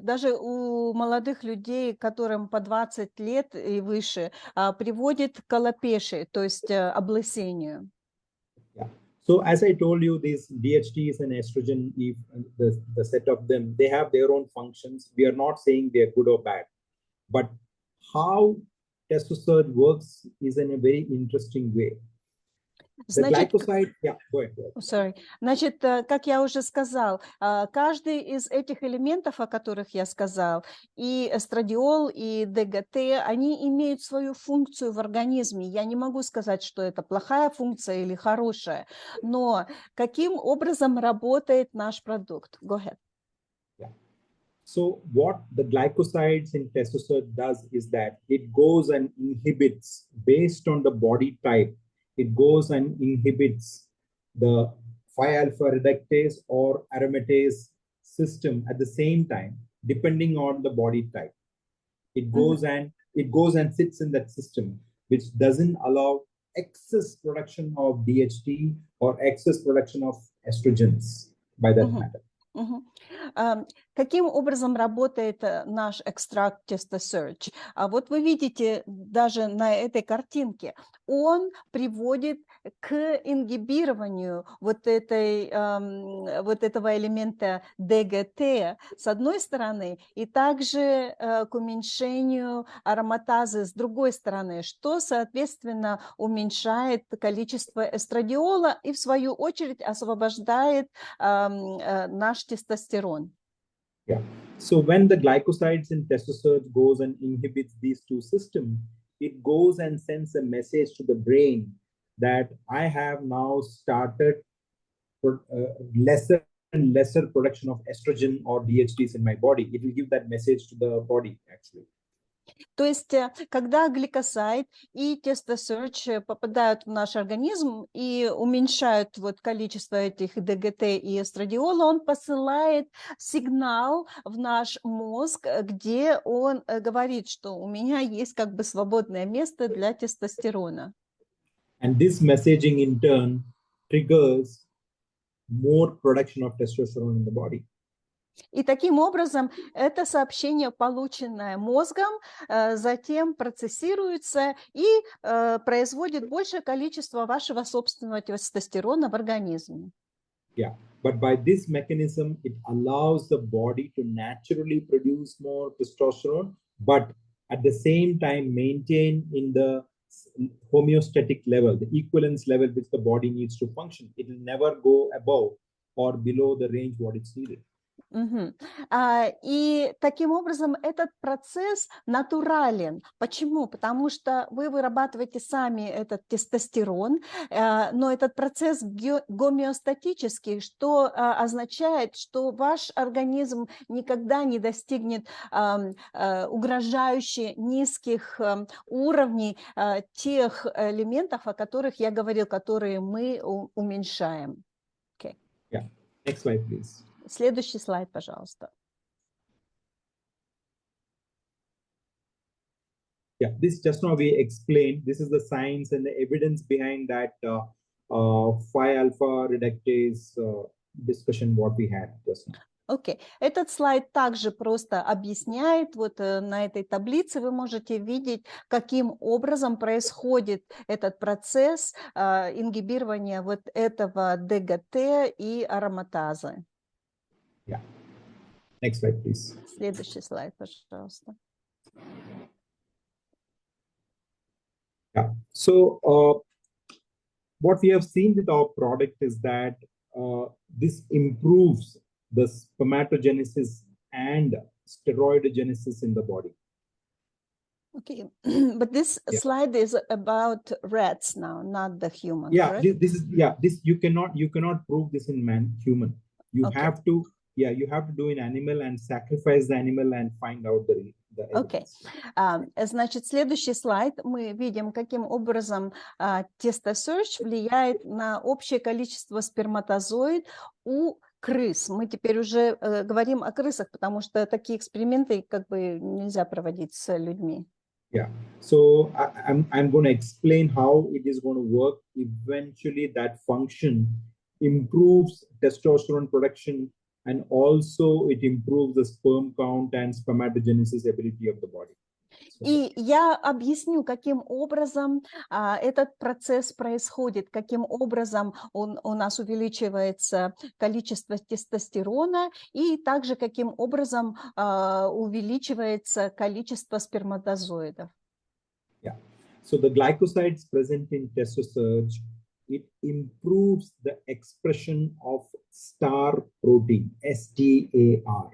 даже у молодых людей, которым по 20 лет и выше, приводит к алопешии, то есть облысению. Yeah. So as I told you, these DHTs and estrogen, the set of them, they have their own functions. We are not saying they are good or bad, but how testosterone works is in a very interesting way. Значит, Sorry. Значит, как я уже сказал, каждый из этих элементов, о которых я сказал, и эстрадиол, и ДГТ, они имеют свою функцию в организме. Я не могу сказать, что это плохая функция или хорошая, но каким образом работает наш продукт? Go ahead. Yeah. So what the glycosides in testosterone does is that it goes and inhibits based on the body type. It goes and inhibits the 5-alpha reductase or aromatase system at the same time, depending on the body type. It goes and sits in that system. which doesn't allow excess production of DHT or excess production of estrogens by that matter. Каким образом работает наш экстракт TestoSearch? Вот вы видите даже на этой картинке, он приводит к ингибированию вот этого элемента ДГТ с одной стороны, и также к уменьшению ароматазы с другой стороны, что, соответственно, уменьшает количество эстрадиола и, в свою очередь, освобождает наш тестостерон. Yeah. So when the glycosides in TestoSearch goes and inhibits these two systems, it goes and sends a message to the brain that I have now started lesser and lesser production of estrogen or DHTs in my body. It will give that message to the body actually. То есть, когда гликосайд и TestoSearch попадают в наш организм и уменьшают вот количество этих ДГТ и эстрадиола, он посылает сигнал в наш мозг, где он говорит, что у меня есть как бы свободное место для тестостерона. And this messaging in turn triggers more production of testosterone in the body. И таким образом это сообщение, полученное мозгом, затем процессируется и производит большее количество вашего собственного тестостерона в организме. Yeah, but by this mechanism, it allows the body to naturally produce more testosterone, but at the same time maintain in the homeostatic level, the equivalence level which the body needs to function. It will never go above or below the range what it's needed. И таким образом этот процесс натурален. Почему? Потому что вы вырабатываете сами этот тестостерон, но этот процесс гомеостатический, что означает, что ваш организм никогда не достигнет угрожающе низких уровней тех элементов, о которых я говорил, которые мы уменьшаем. Okay. Yeah. Next slide, please. Следующий слайд, пожалуйста. Yeah, this just now we explained. This is the science and the evidence behind that 5-alpha reductase discussion what we had just now. Окей. Этот слайд также просто объясняет, вот на этой таблице вы можете видеть, каким образом происходит этот процесс ингибирования вот этого ДГТ и ароматазы. Yeah. Next slide, please. Следующий слайд, пожалуйста. Yeah. So what we have seen with our product is that this improves the spermatogenesis and steroidogenesis in the body. Okay, but this slide is about rats now, not the human. Yeah, correct? this you cannot prove this in human. You Okay. have to do in animal and sacrifice the animal and find out the Окей. Значит, следующий слайд мы видим, каким образом TestoSearch влияет на общее количество сперматозоид у крыс. Мы теперь уже говорим о крысах, потому что такие эксперименты как бы нельзя проводить с людьми. Yeah, so I'm going to explain how it is going to work. Eventually, that function improves testosterone production, and also it improves the sperm count and spermatogenesis ability of the body. И я объясню, каким образом этот процесс происходит, каким образом у нас увеличивается количество тестостерона и также каким образом увеличивается количество сперматозоидов. Yeah. So the glycosides present in TestoSearch, it improves the expression of STAR protein, STAR.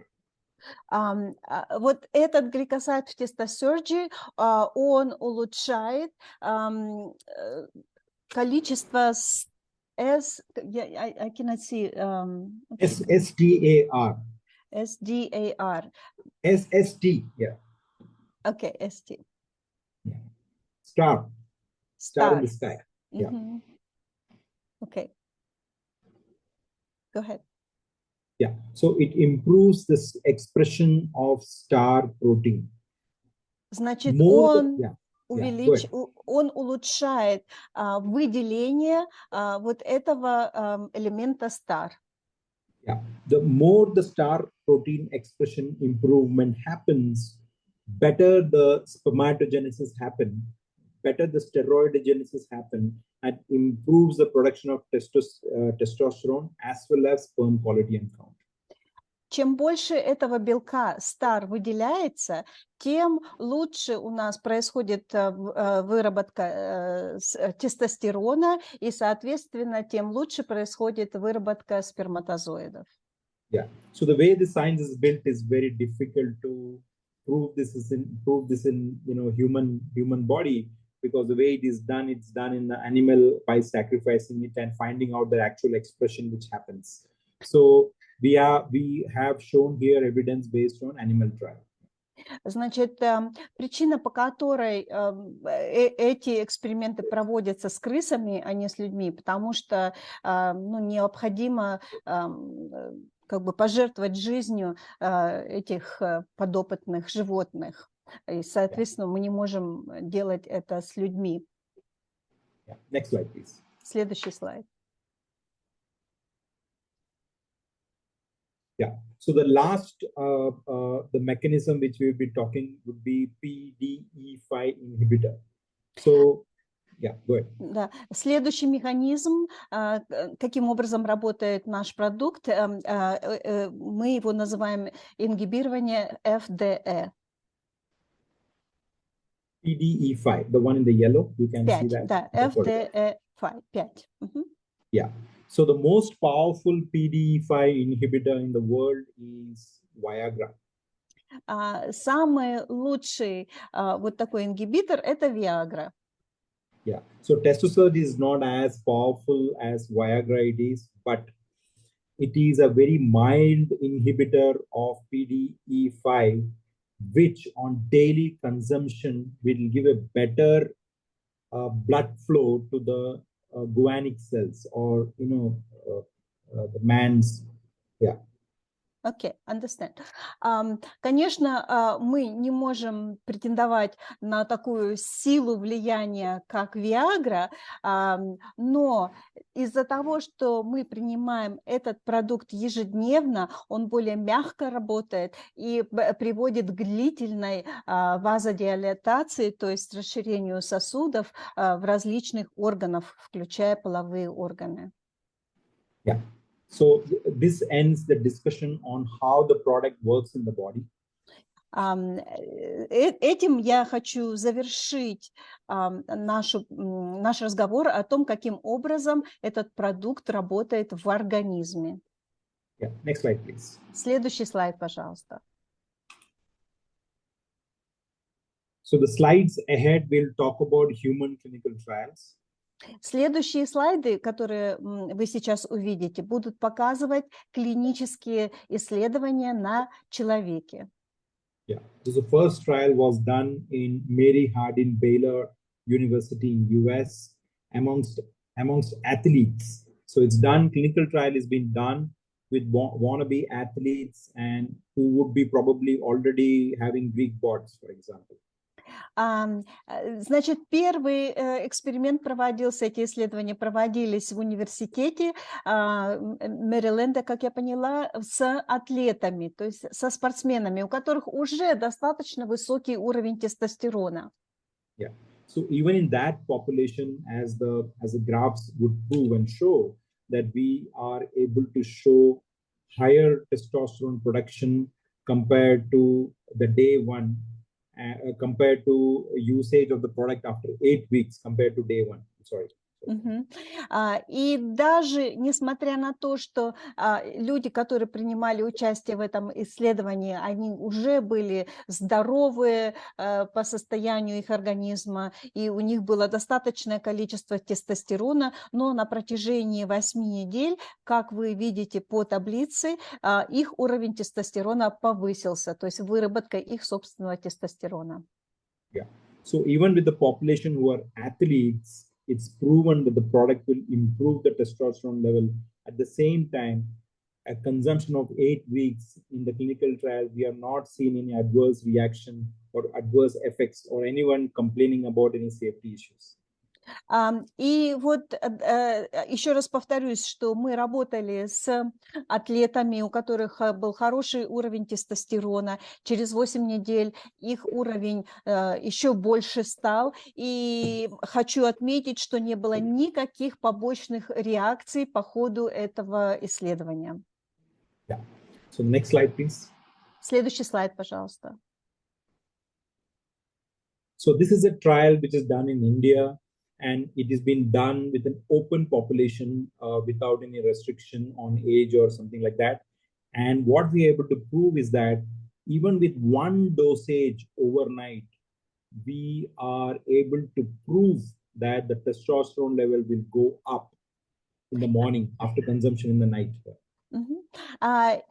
Вот этот гликосайд в TestoSearch, он улучшает количество I cannot see. STAR. SDAR. SST, yeah. Okay, ST. Yeah. Star in the sky. Yeah. Mm-hmm. Okay. Go ahead. Yeah, so it improves this expression of STAR protein. Значит, More он он улучшает выделение вот этого элемента STAR. Yeah, the more the star protein expression improvement happens, better the spermatogenesis happen, better the steroidogenesis happen, and improves the production of testosterone as well as sperm quality and count. Чем больше этого белка STAR выделяется, тем лучше у нас происходит выработка тестостерона, и, соответственно, тем лучше происходит выработка сперматозоидов. Yeah. So the way the science is built is very difficult to prove this in human body, because the way it's done in the animal by sacrificing it and finding out the actual expression which happens. So we have shown here evidence based on animal trial. Значит, причина, по которой эти эксперименты проводятся с крысами, а не с людьми, потому что необходимо как бы пожертвовать жизнью этих подопытных животных. И, соответственно, мы не можем делать это с людьми. Next slide, please. Следующий слайд. Yeah. So the last, the mechanism which we will be talking would be PDE5 inhibitor. So, yeah, go ahead. Да. Следующий механизм, каким образом работает наш продукт, мы его называем ингибирование FDE. PDE5, the one in the yellow, you can see that. Да, FDE5, 5. Yeah. So the most powerful PDE5 inhibitor in the world is Viagra. Самый лучший вот такой ингибитор – это Viagra. Yeah. So testosterone is not as powerful as Viagra it is, but it is a very mild inhibitor of PDE5, which on daily consumption will give a better blood flow to the guanic cells, or the man's, yeah. Окей, understand. Конечно, мы не можем претендовать на такую силу влияния, как Viagra, но из-за того, что мы принимаем этот продукт ежедневно, он более мягко работает и приводит к длительной вазодилатации, то есть расширению сосудов в различных органах, включая половые органы. Yeah. So this ends the discussion on how the product works in the body. Этим я хочу завершить наш разговор о том, каким образом этот продукт работает в организме. Yeah. Next slide, please. Следующий слайд, пожалуйста. So the slides ahead will talk about human clinical trials. Следующие слайды, которые вы сейчас увидите, будут показывать клинические исследования на человеке. Yeah. So the first trial was done in Mary Hardin Baylor University in US amongst athletes. So it's done, clinical trial has been done with wannabe athletes and who would be probably already having Greek gods, for example. Значит, первый эксперимент проводился, эти исследования проводились в университете Мэриленда, как я поняла, с атлетами, то есть со спортсменами, у которых уже достаточно высокий уровень тестостерона. Yeah. So even in that population, as the graphs would prove and show, that we are able to show higher testosterone production compared to the day one. Compared to usage of the product after 8 weeks compared to day one. Sorry. И даже несмотря на то, что люди, которые принимали участие в этом исследовании, они уже были здоровы по состоянию их организма, и у них было достаточное количество тестостерона, но на протяжении 8 недель, как вы видите по таблице, их уровень тестостерона повысился, то есть выработка их собственного тестостерона. Yeah. So even with the population who are athletes, it's proven that the product will improve the testosterone level. At the same time, a consumption of 8 weeks in the clinical trial, we have not seen any adverse reaction or adverse effects or anyone complaining about any safety issues. И вот еще раз повторюсь, что мы работали с атлетами, у которых был хороший уровень тестостерона. Через 8 недель их уровень еще больше стал. И хочу отметить, что не было никаких побочных реакций по ходу этого исследования. Yeah. So next slide, please. Следующий слайд, пожалуйста. So this is a trial which is done in India, and it has been done with an open population without any restriction on age or something like that. And what we are able to prove is that even with one dosage overnight, we are able to prove that the testosterone level will go up in the morning after consumption in the night.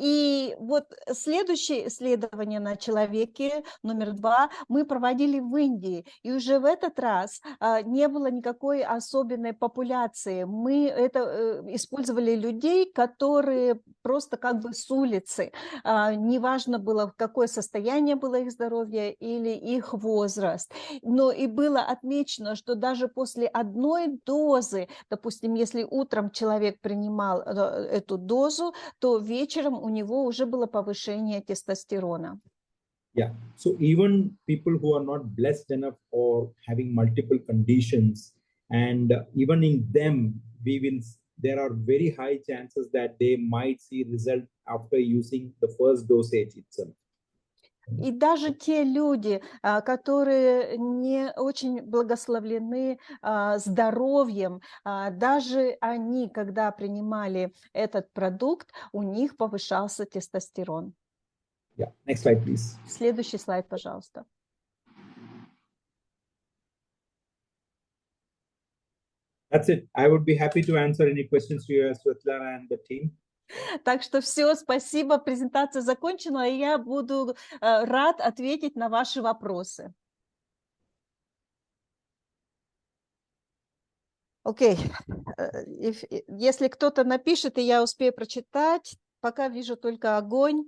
И вот следующее исследование на человеке, номер 2, мы проводили в Индии. И уже в этот раз не было никакой особенной популяции. Мы использовали людей, которые просто как бы с улицы. Неважно было, какое состояние было их здоровья или их возраст. Но и было отмечено, что даже после одной дозы, допустим, если утром человек принимал эту дозу, то вечером у него уже было повышение тестостерона. Yeah, so even people who are not blessed enough or having multiple conditions, and even in them, there are very high chances that they might see result after using the first dosage itself. И даже те люди, которые не очень благословлены здоровьем, даже они, когда принимали этот продукт, у них повышался тестостерон. Yeah. Next slide, please. Следующий слайд, пожалуйста. That's it. I would be happy to answer any questions to you, Svetlana and the team. Так что все, спасибо, презентация закончена, и я буду рад ответить на ваши вопросы. Окей, если кто-то напишет, и я успею прочитать, пока вижу только огонь.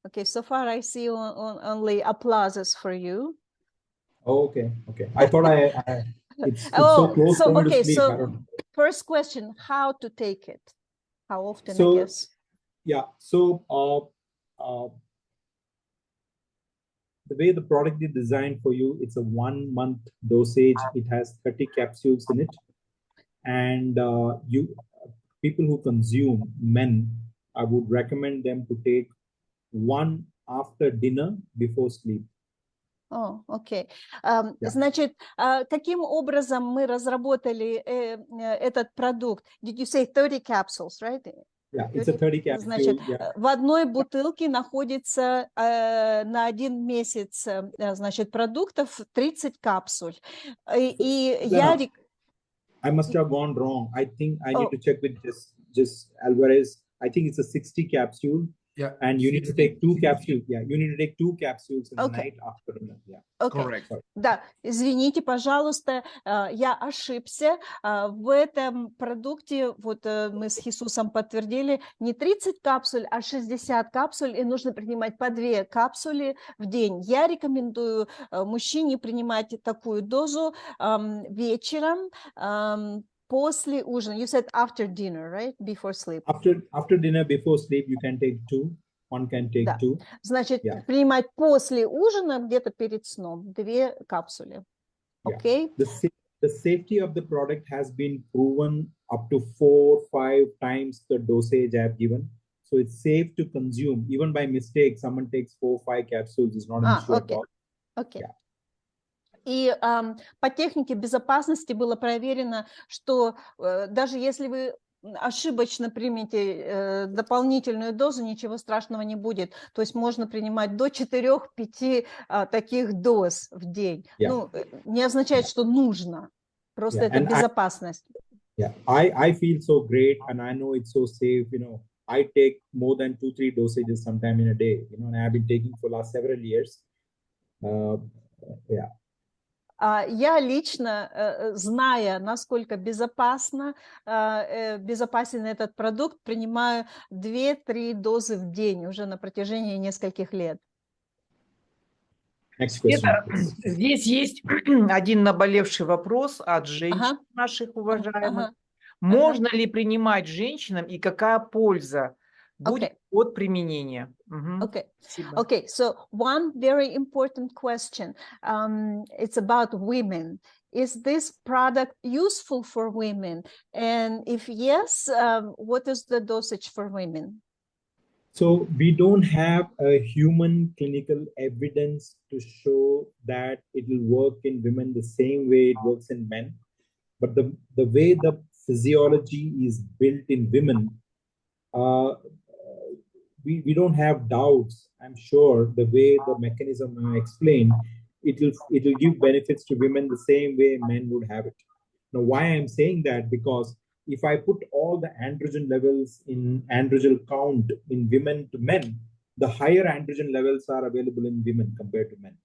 Okay, so far I see only applauses for you. Oh, okay. I thought it's so close for me to sleep. So first question, how to take it? How often, I guess? Yeah, so the way the product is designed for you, it's a 1 month dosage. It has 30 capsules in it. And people who consume, men, I would recommend them to take 1 after dinner before sleep. Окей. Значит, каким образом мы разработали этот продукт? Did you say 30 capsules, right? Yeah, it's a 30 capsule. Значит, yeah. в одной бутылке находится на 1 месяц, значит, продуктов 30 капсуль. И я... I must have gone wrong. I think I need to check with just Alvarez. I think it's a 60 capsule. Yeah. And you need to take 2 capsules. Yeah, you need to take 2 capsules in the night after dinner. Yeah. Okay. Correct. Да, извините, пожалуйста, я ошибся. В этом продукте, вот мы с Хисусом подтвердили, не 30 капсуль, а 60 капсуль, и нужно принимать по 2 капсули в день. Я рекомендую мужчине принимать такую дозу вечером, после ужина. You said after dinner, right? Before sleep. After dinner, before sleep, you can take 2. One can take 2. Значит, принимать после ужина, где-то перед сном, 2 капсули. Okay? The safety of the product has been proven up to 4-5 times the dosage I have given. So it's safe to consume. Even by mistake, someone takes 4-5 capsules is not an issue at all. Okay. Yeah. И по технике безопасности было проверено, что даже если вы ошибочно примете дополнительную дозу, ничего страшного не будет. То есть можно принимать до 4-5 таких доз в день. Ну, не означает, что нужно. Просто это безопасность. I feel so great, and I know it's so safe. You know, I take more than 2-3 dosages sometime in a day. You know, and I have been taking for last several years. Я лично, зная, насколько безопасен этот продукт, принимаю 2-3 дозы в день уже на протяжении нескольких лет. Next question, please. Здесь есть один наболевший вопрос от женщин наших уважаемых. Можно ли принимать женщинам и какая польза будет от применения? Okay, so one very important question. It's about women. Is this product useful for women? And if yes, what is the dosage for women? So we don't have a human clinical evidence to show that it will work in women the same way it works in men. But the way the physiology is built in women, we don't have doubts. I'm sure the way the mechanism I explained, it will give benefits to women the same way men would have it. Now, why I'm saying that? Because if I put all the androgen levels in androgen count in women to men, the higher androgen levels are available in women compared to men.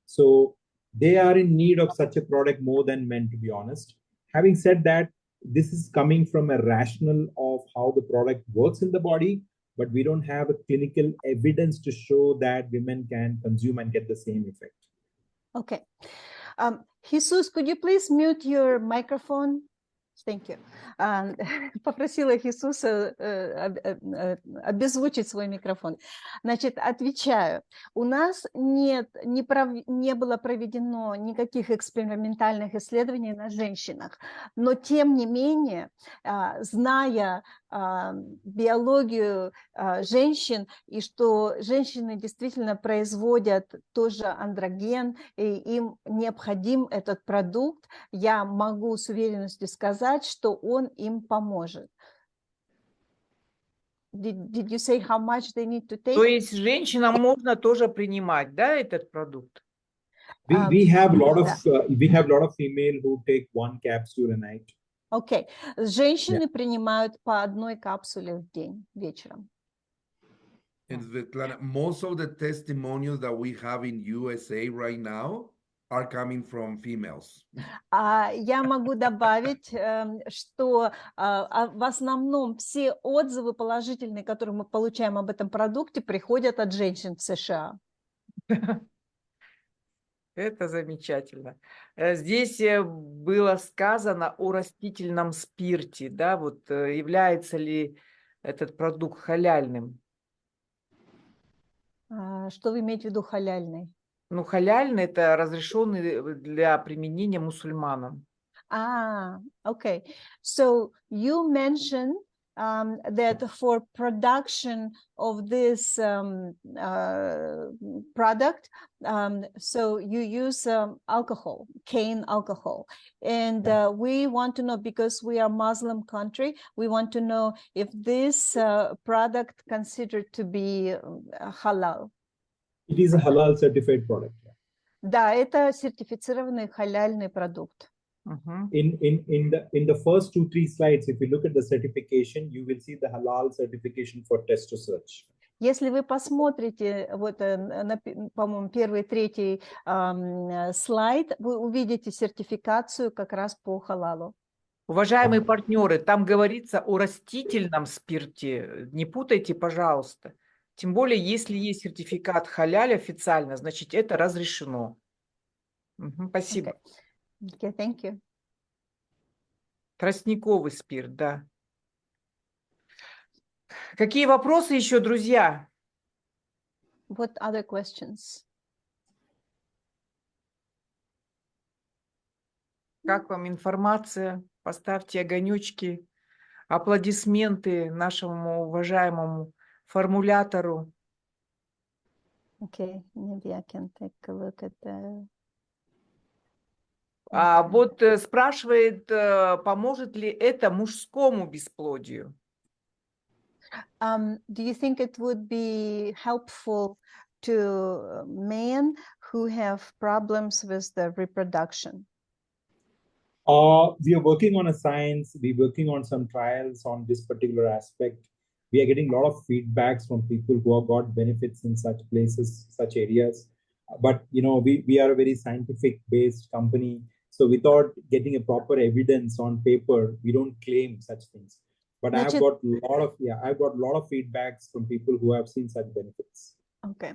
So they are in need of such a product more than men, to be honest. Having said that, this is coming from a rationale of how the product works in the body, but we don't have a clinical evidence to show that women can consume and get the same effect. Okay. Jesus, could you please mute your microphone? Thank you. Попросила Иисуса обезвучить свой микрофон. Значит, отвечаю. У нас не было проведено никаких экспериментальных исследований на женщинах, но тем не менее, зная биологию женщин и что женщины действительно производят тоже андроген, и им необходим этот продукт, я могу с уверенностью сказать, что он им поможет. Did you say how much they need to take? То есть женщинам можно тоже принимать, да, этот продукт? We have a lot of female who take 1 capsule a night. Окей. Женщины принимают по 1 капсуле в день вечером. And Svetlana, most of the testimonials that we have in USA right now are coming from females. Я могу добавить, что в основном все отзывы положительные, которые мы получаем об этом продукте, приходят от женщин в США. Это замечательно. Здесь было сказано о растительном спирте, да, вот является ли этот продукт халяльным? Что вы имеете в виду халяльный? Ну, халяльный – это разрешенный для применения мусульманам. Okay. So you mentioned that for production of this product, so you use alcohol, cane alcohol. And we want to know, because we are Muslim country, we want to know if this product considered to be halal. It is a halal certified product. Да, это сертифицированный халяльный продукт. In the first 2-3 slides, if you look at the certification, you will see the halal certification for test research. Если вы посмотрите, вот, по-моему, 1-3 слайд, вы увидите сертификацию как раз по халалу. Уважаемые партнеры, там говорится о растительном спирте. Не путайте, пожалуйста. Тем более, если есть сертификат халяль официально, значит, это разрешено. Спасибо. Okay, thank you. Тростниковый спирт, да. Какие вопросы еще, друзья? What other questions? Как вам информация? Поставьте огонечки, аплодисменты нашему уважаемому формулятору. Okay, maybe I can take a look at the... Вот спрашивает, поможет ли это мужскому бесплодию? Do you think it would be helpful to men who have problems with the reproduction? We are working on a science. We're working on some trials on this particular aspect. We are getting a lot of feedbacks from people who have got benefits in such places, such areas. but we are a very scientific based company. So without getting a proper evidence on paper, we don't claim such things. But I've got a lot of feedbacks from people who have seen such benefits. Okay.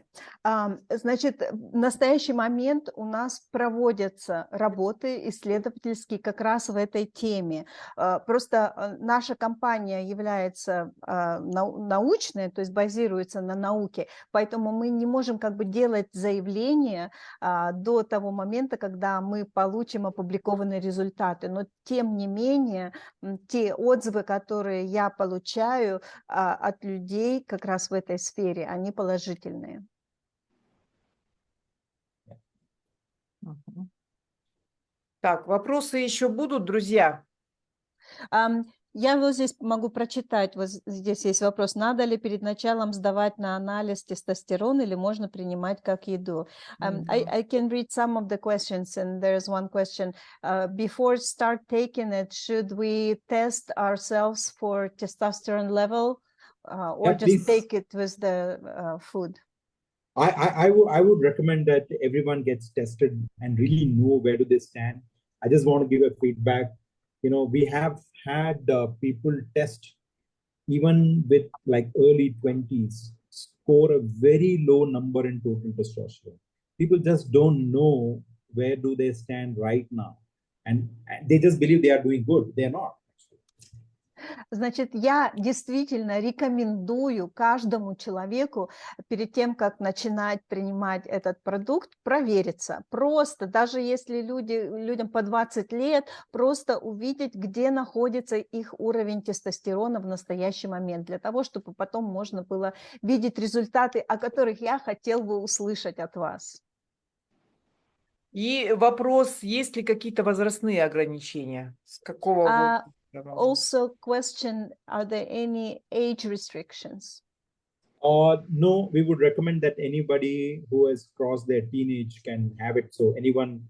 Значит, в настоящий момент у нас проводятся работы исследовательские как раз в этой теме. Просто наша компания является научной, то есть базируется на науке, поэтому мы не можем как бы делать заявление до того момента, когда мы получим опубликованные результаты. Но тем не менее, те отзывы, которые я получаю от людей как раз в этой сфере, они положительные. Так, вопросы еще будут, друзья? Я вот здесь могу прочитать, вот здесь есть вопрос, надо ли перед началом сдавать на анализ тестостерон или можно принимать как еду? I can read some of the questions, and there's one question. Before start taking it, should we test ourselves for testosterone level or just take it with the food? I would recommend that everyone gets tested and really know where do they stand. I just want to give a feedback. We have had people test even with like early 20s, score a very low number in total testosterone. People just don't know where do they stand right now. And they just believe they are doing good. They are not. Значит, я действительно рекомендую каждому человеку перед тем, как начинать принимать этот продукт, провериться. Просто, даже если людям по 20 лет, просто увидеть, где находится их уровень тестостерона в настоящий момент, для того, чтобы потом можно было видеть результаты, о которых я хотел бы услышать от вас. И вопрос, есть ли какие-то возрастные ограничения? С какого возраста? Also question, are there any age restrictions? No, we would recommend that anybody who has crossed their teenage can have it. So anyone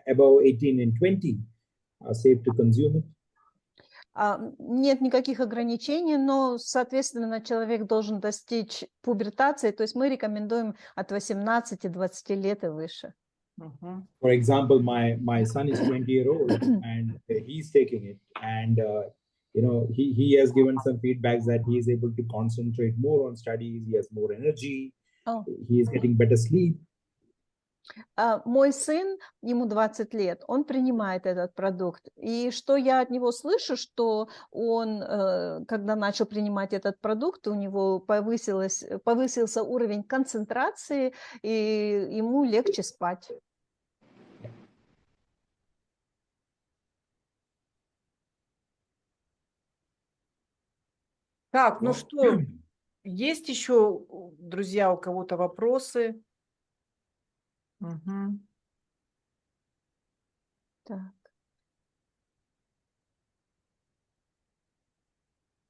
above 18 and 20 are safe to consume it. Нет никаких ограничений, но, соответственно, человек должен достичь пубертации, то есть мы рекомендуем от 18-20 лет и выше. For example, my son is 20-year-old and he's taking it, and he has given some feedbacks that he is able to concentrate more on studies, he has more energy, he is getting better sleep. Мой сын, ему 20 лет, он принимает этот продукт. И что я от него слышу, что он, когда начал принимать этот продукт, у него повысился уровень концентрации, и ему легче спать. Так, ну что, есть еще, друзья, у кого-то вопросы? Так.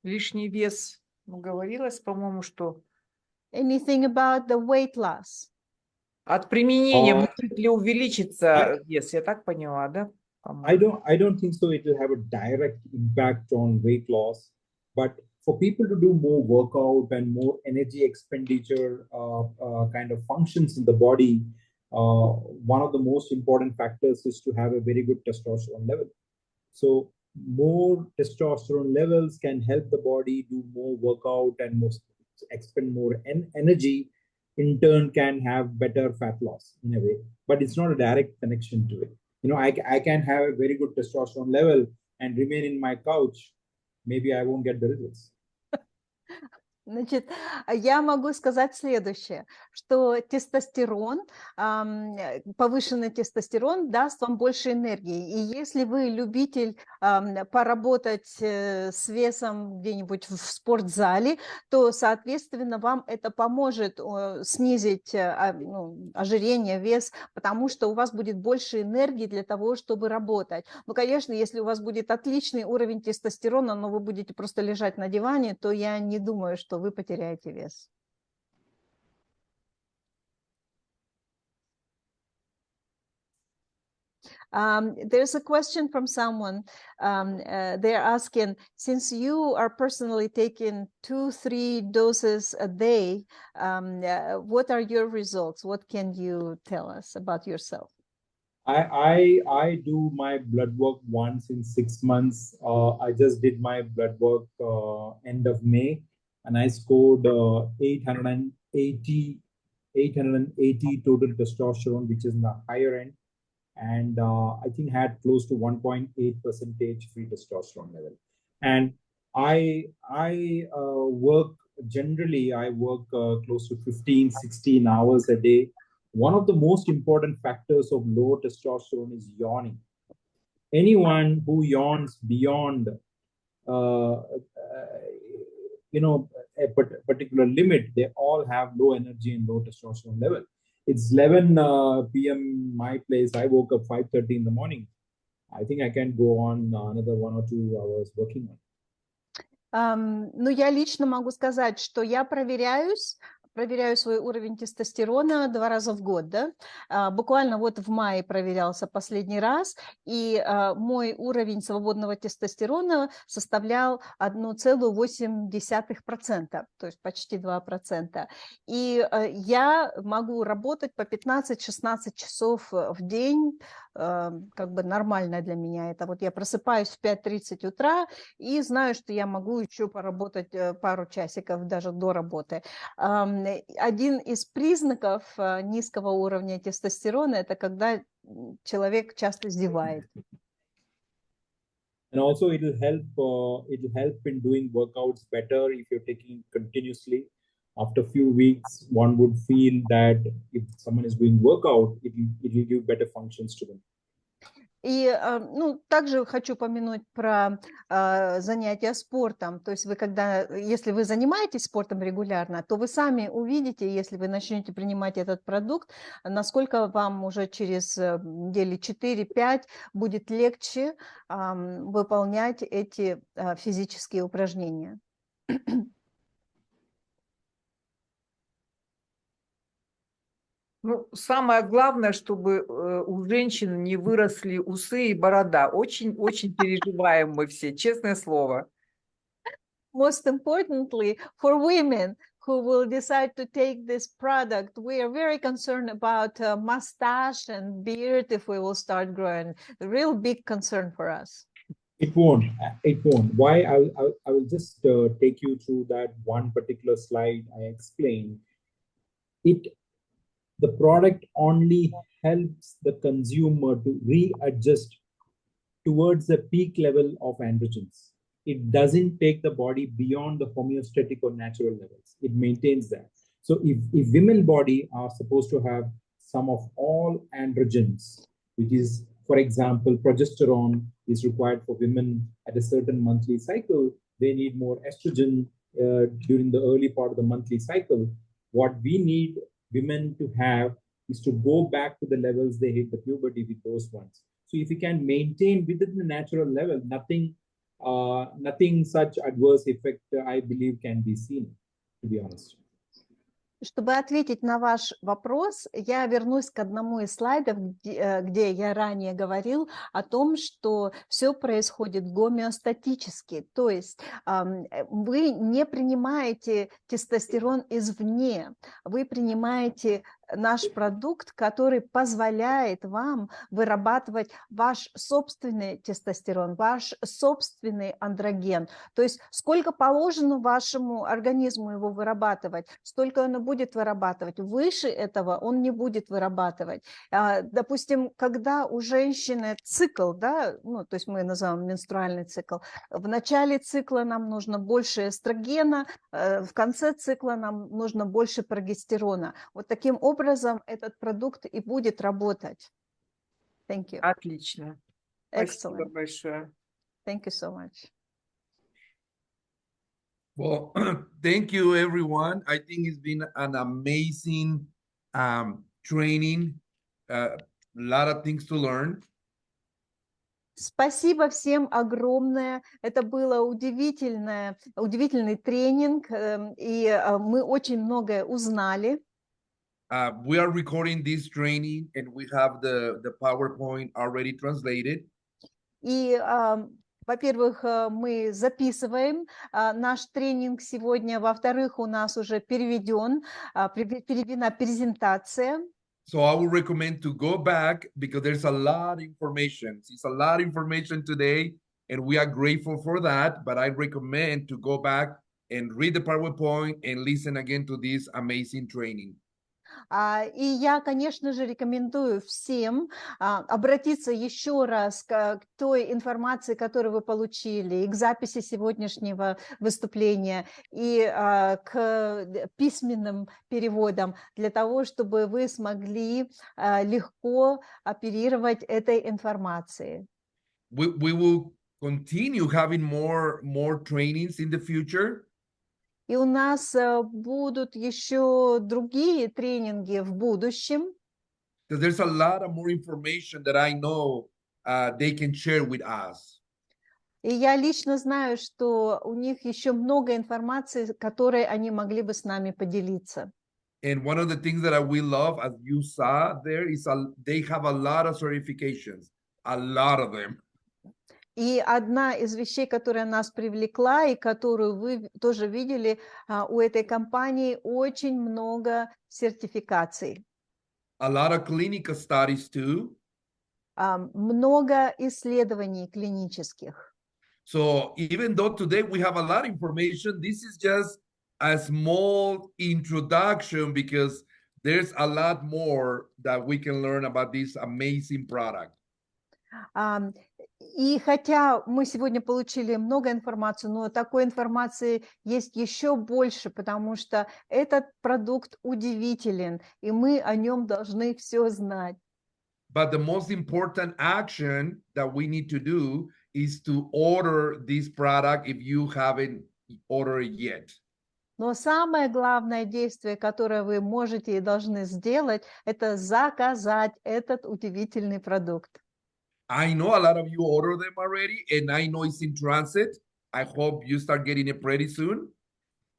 Лишний вес, говорилось, по-моему, что... Anything about the weight loss? От применения может ли увеличиться вес, я так поняла, да? I don't think so. It will have a direct impact on weight loss, but for people to do more workout and more energy expenditure kind of functions in the body, one of the most important factors is to have a very good testosterone level. So more testosterone levels can help the body do more workout and expend more energy, in turn can have better fat loss in a way, but it's not a direct connection to it. I can have a very good testosterone level and remain in my couch. Maybe I won't get the results. Значит, я могу сказать следующее, что тестостерон, повышенный тестостерон даст вам больше энергии. И если вы любитель поработать с весом где-нибудь в спортзале, то, соответственно, вам это поможет снизить ожирение, вес, потому что у вас будет больше энергии для того, чтобы работать. Ну, конечно, если у вас будет отличный уровень тестостерона, но вы будете просто лежать на диване, то я не думаю, что вы потеряете вес. There's a question from someone. They're asking, since you are personally taking 2-3 doses a day, what are your results? What can you tell us about yourself? I do my blood work once in 6 months. I just did my blood work end of May, and I scored 880 total testosterone, which is in the higher end, and I think had close to 1.8% free testosterone level. And I work generally. I work close to 15-16 hours a day. One of the most important factors of low testosterone is yawning. Anyone who yawns beyond, a particular limit, they all have low energy and low testosterone level. It's 11 p.m. my place. I woke up 5:30 in the morning. I think I can go on another 1 or 2 hours working on it. Ну, я лично могу сказать, что я проверяю свой уровень тестостерона 2 раза в год, да? Буквально вот в мае проверялся последний раз, и мой уровень свободного тестостерона составлял 1,8%, то есть почти 2%. И я могу работать по 15-16 часов в день, как бы нормально для меня. Это вот я просыпаюсь в 5:30 утра и знаю, что я могу еще поработать пару часиков даже до работы. Один из признаков низкого уровня тестостерона – это когда человек часто зевает. And also it will help in doing workouts better if you're taking continuously. After a few weeks, one would feel that if someone is doing workout, it will give better functions to them. И также хочу упомянуть про занятия спортом. То есть если вы занимаетесь спортом регулярно, то вы сами увидите, если вы начнете принимать этот продукт, насколько вам уже через недели 4-5 будет легче выполнять эти физические упражнения. Ну, самое главное, чтобы у женщин не выросли усы и борода. Очень-очень переживаем мы все, честное слово. Most importantly, for women who will decide to take this product, we are very concerned about mustache and beard if we will start growing. A real big concern for us. It won't. Why? I will just take you through that one particular slide I explained. The product only helps the consumer to readjust towards the peak level of androgens. It doesn't take the body beyond the homeostatic or natural levels. It maintains that. So if women body are supposed to have sum of all androgens, which is, for example, progesterone is required for women at a certain monthly cycle, they need more estrogen during the early part of the monthly cycle. What we need women to have is to go back to the levels they hit the puberty with those ones. So if you can maintain within the natural level, nothing such adverse effect, I believe, can be seen, to be honest. Чтобы ответить на ваш вопрос, я вернусь к одному из слайдов, где я ранее говорил о том, что все происходит гомеостатически, то есть вы не принимаете тестостерон извне, вы принимаете наш продукт, который позволяет вам вырабатывать ваш собственный тестостерон, ваш собственный андроген. То есть сколько положено вашему организму его вырабатывать, столько он и будет вырабатывать. Выше этого он не будет вырабатывать. Допустим, когда у женщины цикл, да, то есть мы называем менструальный цикл, в начале цикла нам нужно больше эстрогена, в конце цикла нам нужно больше прогестерона. Вот таким образом этот продукт и будет работать. Thank you. Отлично. Excellent. Спасибо большое. Thank you so much. Well, thank you, everyone. I think it's been an amazing training. A lot of things to learn. Спасибо всем огромное. Это был удивительный тренинг, и мы очень многое узнали. We are recording this training and we have the PowerPoint already translated. И, во-первых, мы записываем наш тренинг сегодня. Во-вторых, у нас уже переведена презентация. So I would recommend to go back because there's a lot of information. It's a lot of information today, and we are grateful for that. But I recommend to go back and read the PowerPoint and listen again to this amazing training. И я, конечно же, рекомендую всем обратиться еще раз к той информации, которую вы получили, и к записи сегодняшнего выступления, и к письменным переводам, для того, чтобы вы смогли легко оперировать этой информацией. We will continue having more trainings in the future. И у нас будут еще другие тренинги в будущем. There's a lot of more information that I know they can share with us. И я лично знаю, что у них еще много информации, которой они могли бы с нами поделиться. And one of the things that we love, as you saw there, is they have a lot of certifications, a lot of them. И одна из вещей, которая нас привлекла и которую вы тоже видели, у этой компании очень много сертификаций. A lot of clinical studies too. Много исследований клинических. So even though today we have a lot of information, this is just a small introduction because there's a lot more that we can learn about this amazing product. И хотя мы сегодня получили много информации, но такой информации есть еще больше, потому что этот продукт удивителен, и мы о нем должны все знать. But the most important action that we need to do is to order this product if you haven't ordered it yet. Но самое главное действие, которое вы можете и должны сделать, это заказать этот удивительный продукт. I know a lot of you order them already, and I know it's in transit. I hope you start getting it pretty soon.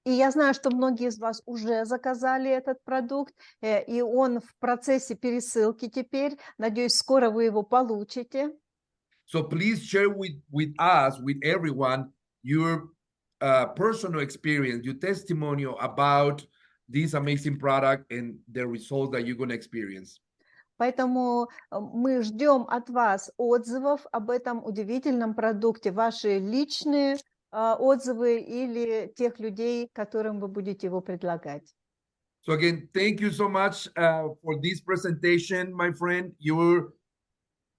И я знаю, что многие из вас уже заказали этот продукт, и он в процессе пересылки теперь. Надеюсь, скоро вы его получите. So please share with us, with everyone, your personal experience, your testimonial about this amazing product and the results that you're going to experience. Поэтому мы ждем от вас отзывов об этом удивительном продукте, ваши личные отзывы или тех людей, которым вы будете его предлагать. So again, thank you so much for this presentation, my friend. You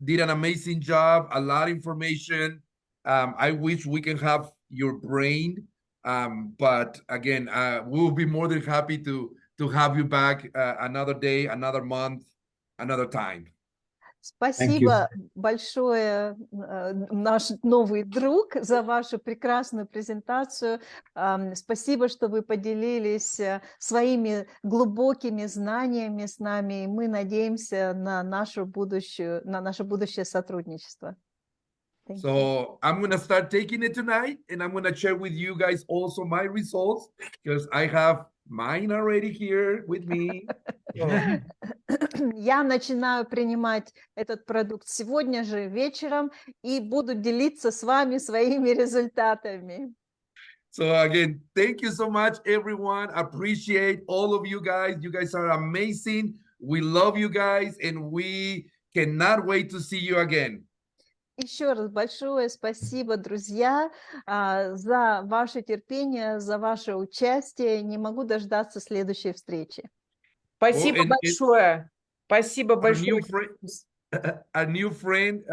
did an amazing job, a lot of information. I wish we can have your brain, but again, we'll be more than happy to have you back another day, another month, another time. Спасибо большое, наш новый друг, за вашу прекрасную презентацию. Спасибо, что вы поделились своими глубокими знаниями с нами. И мы надеемся на наше будущее сотрудничество. So I'm going to start taking it tonight, and I'm going to share with you guys also my results because I have mine already here with me. Я начинаю принимать этот продукт сегодня же вечером и буду делиться с вами своими результатами. So again, thank you so much, everyone. Appreciate all of you guys. You guys are amazing. We love you guys, and we cannot wait to see you again. Еще раз большое спасибо, друзья, за ваше терпение, за ваше участие. Не могу дождаться следующей встречи. Спасибо большое. Спасибо большое. A new friend,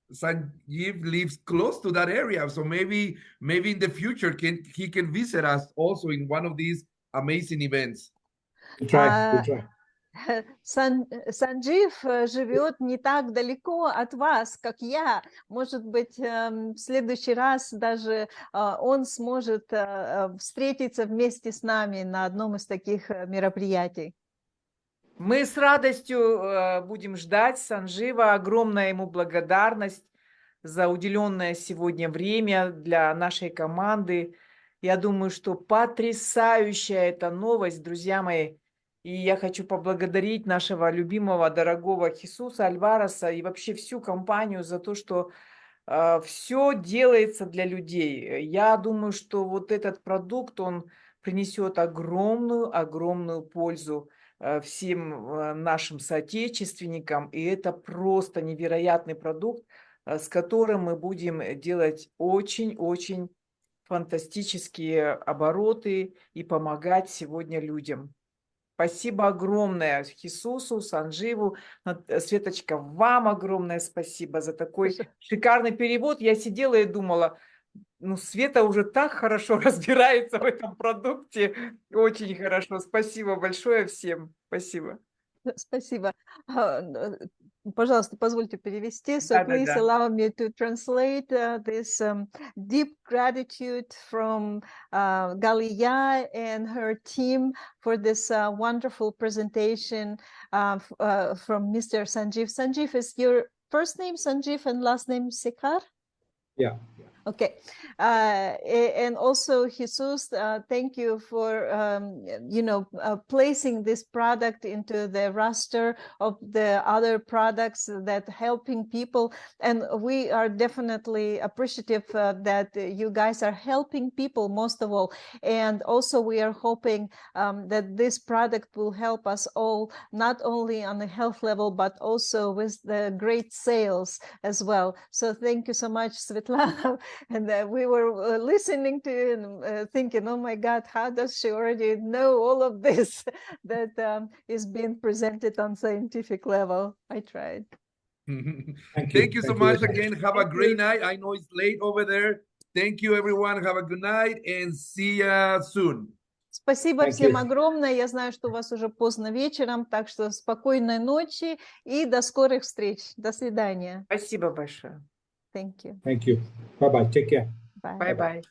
SANJEEV, lives close to that area, so maybe in the future he can visit us also in one of these amazing events. We'll try. SANJEEV живет не так далеко от вас, как я. Может быть, в следующий раз даже он сможет встретиться вместе с нами на одном из таких мероприятий. Мы с радостью будем ждать SANJEEV. Огромная ему благодарность за уделенное сегодня время для нашей команды. Я думаю, что потрясающая эта новость, друзья мои. И я хочу поблагодарить нашего любимого, дорогого Хисуса Альвареса и вообще всю компанию за то, что все делается для людей. Я думаю, что вот этот продукт, он принесет огромную пользу всем нашим соотечественникам. И это просто невероятный продукт, с которым мы будем делать очень-очень фантастические обороты и помогать сегодня людям. Спасибо огромное Хисусу, Сандживу. Светочка, вам огромное спасибо за такой шикарный перевод. Я сидела и думала, ну, Света уже так хорошо разбирается в этом продукте. Очень хорошо. Спасибо большое всем. Спасибо. Спасибо. Пожалуйста, позвольте перевести. So please Да-да-да. allow me to translate this deep gratitude from Galia and her team for this wonderful presentation from Mr. Sanjeev. Sanjeev, is your first name Sanjeev and last name SEKHAR? Yeah. Okay, and also Jesus, thank you for placing this product into the roster of the other products that helping people, and we are definitely appreciative that you guys are helping people most of all, and also we are hoping that this product will help us all not only on the health level but also with the great sales as well. So thank you so much, Svetlana. And we were listening to you and thinking, oh my God, how does she already know all of this that is being presented on scientific level? I tried. Thank you so much again. Have a great night. I know it's late over there. Thank you, everyone. Have a good night and see you soon. Спасибо всем огромное. Я знаю, что у вас уже поздно вечером, так что спокойной ночи и до скорых встреч. До свидания. Спасибо большое. Thank you. Thank you. Bye-bye. Take care. Bye. Bye-bye.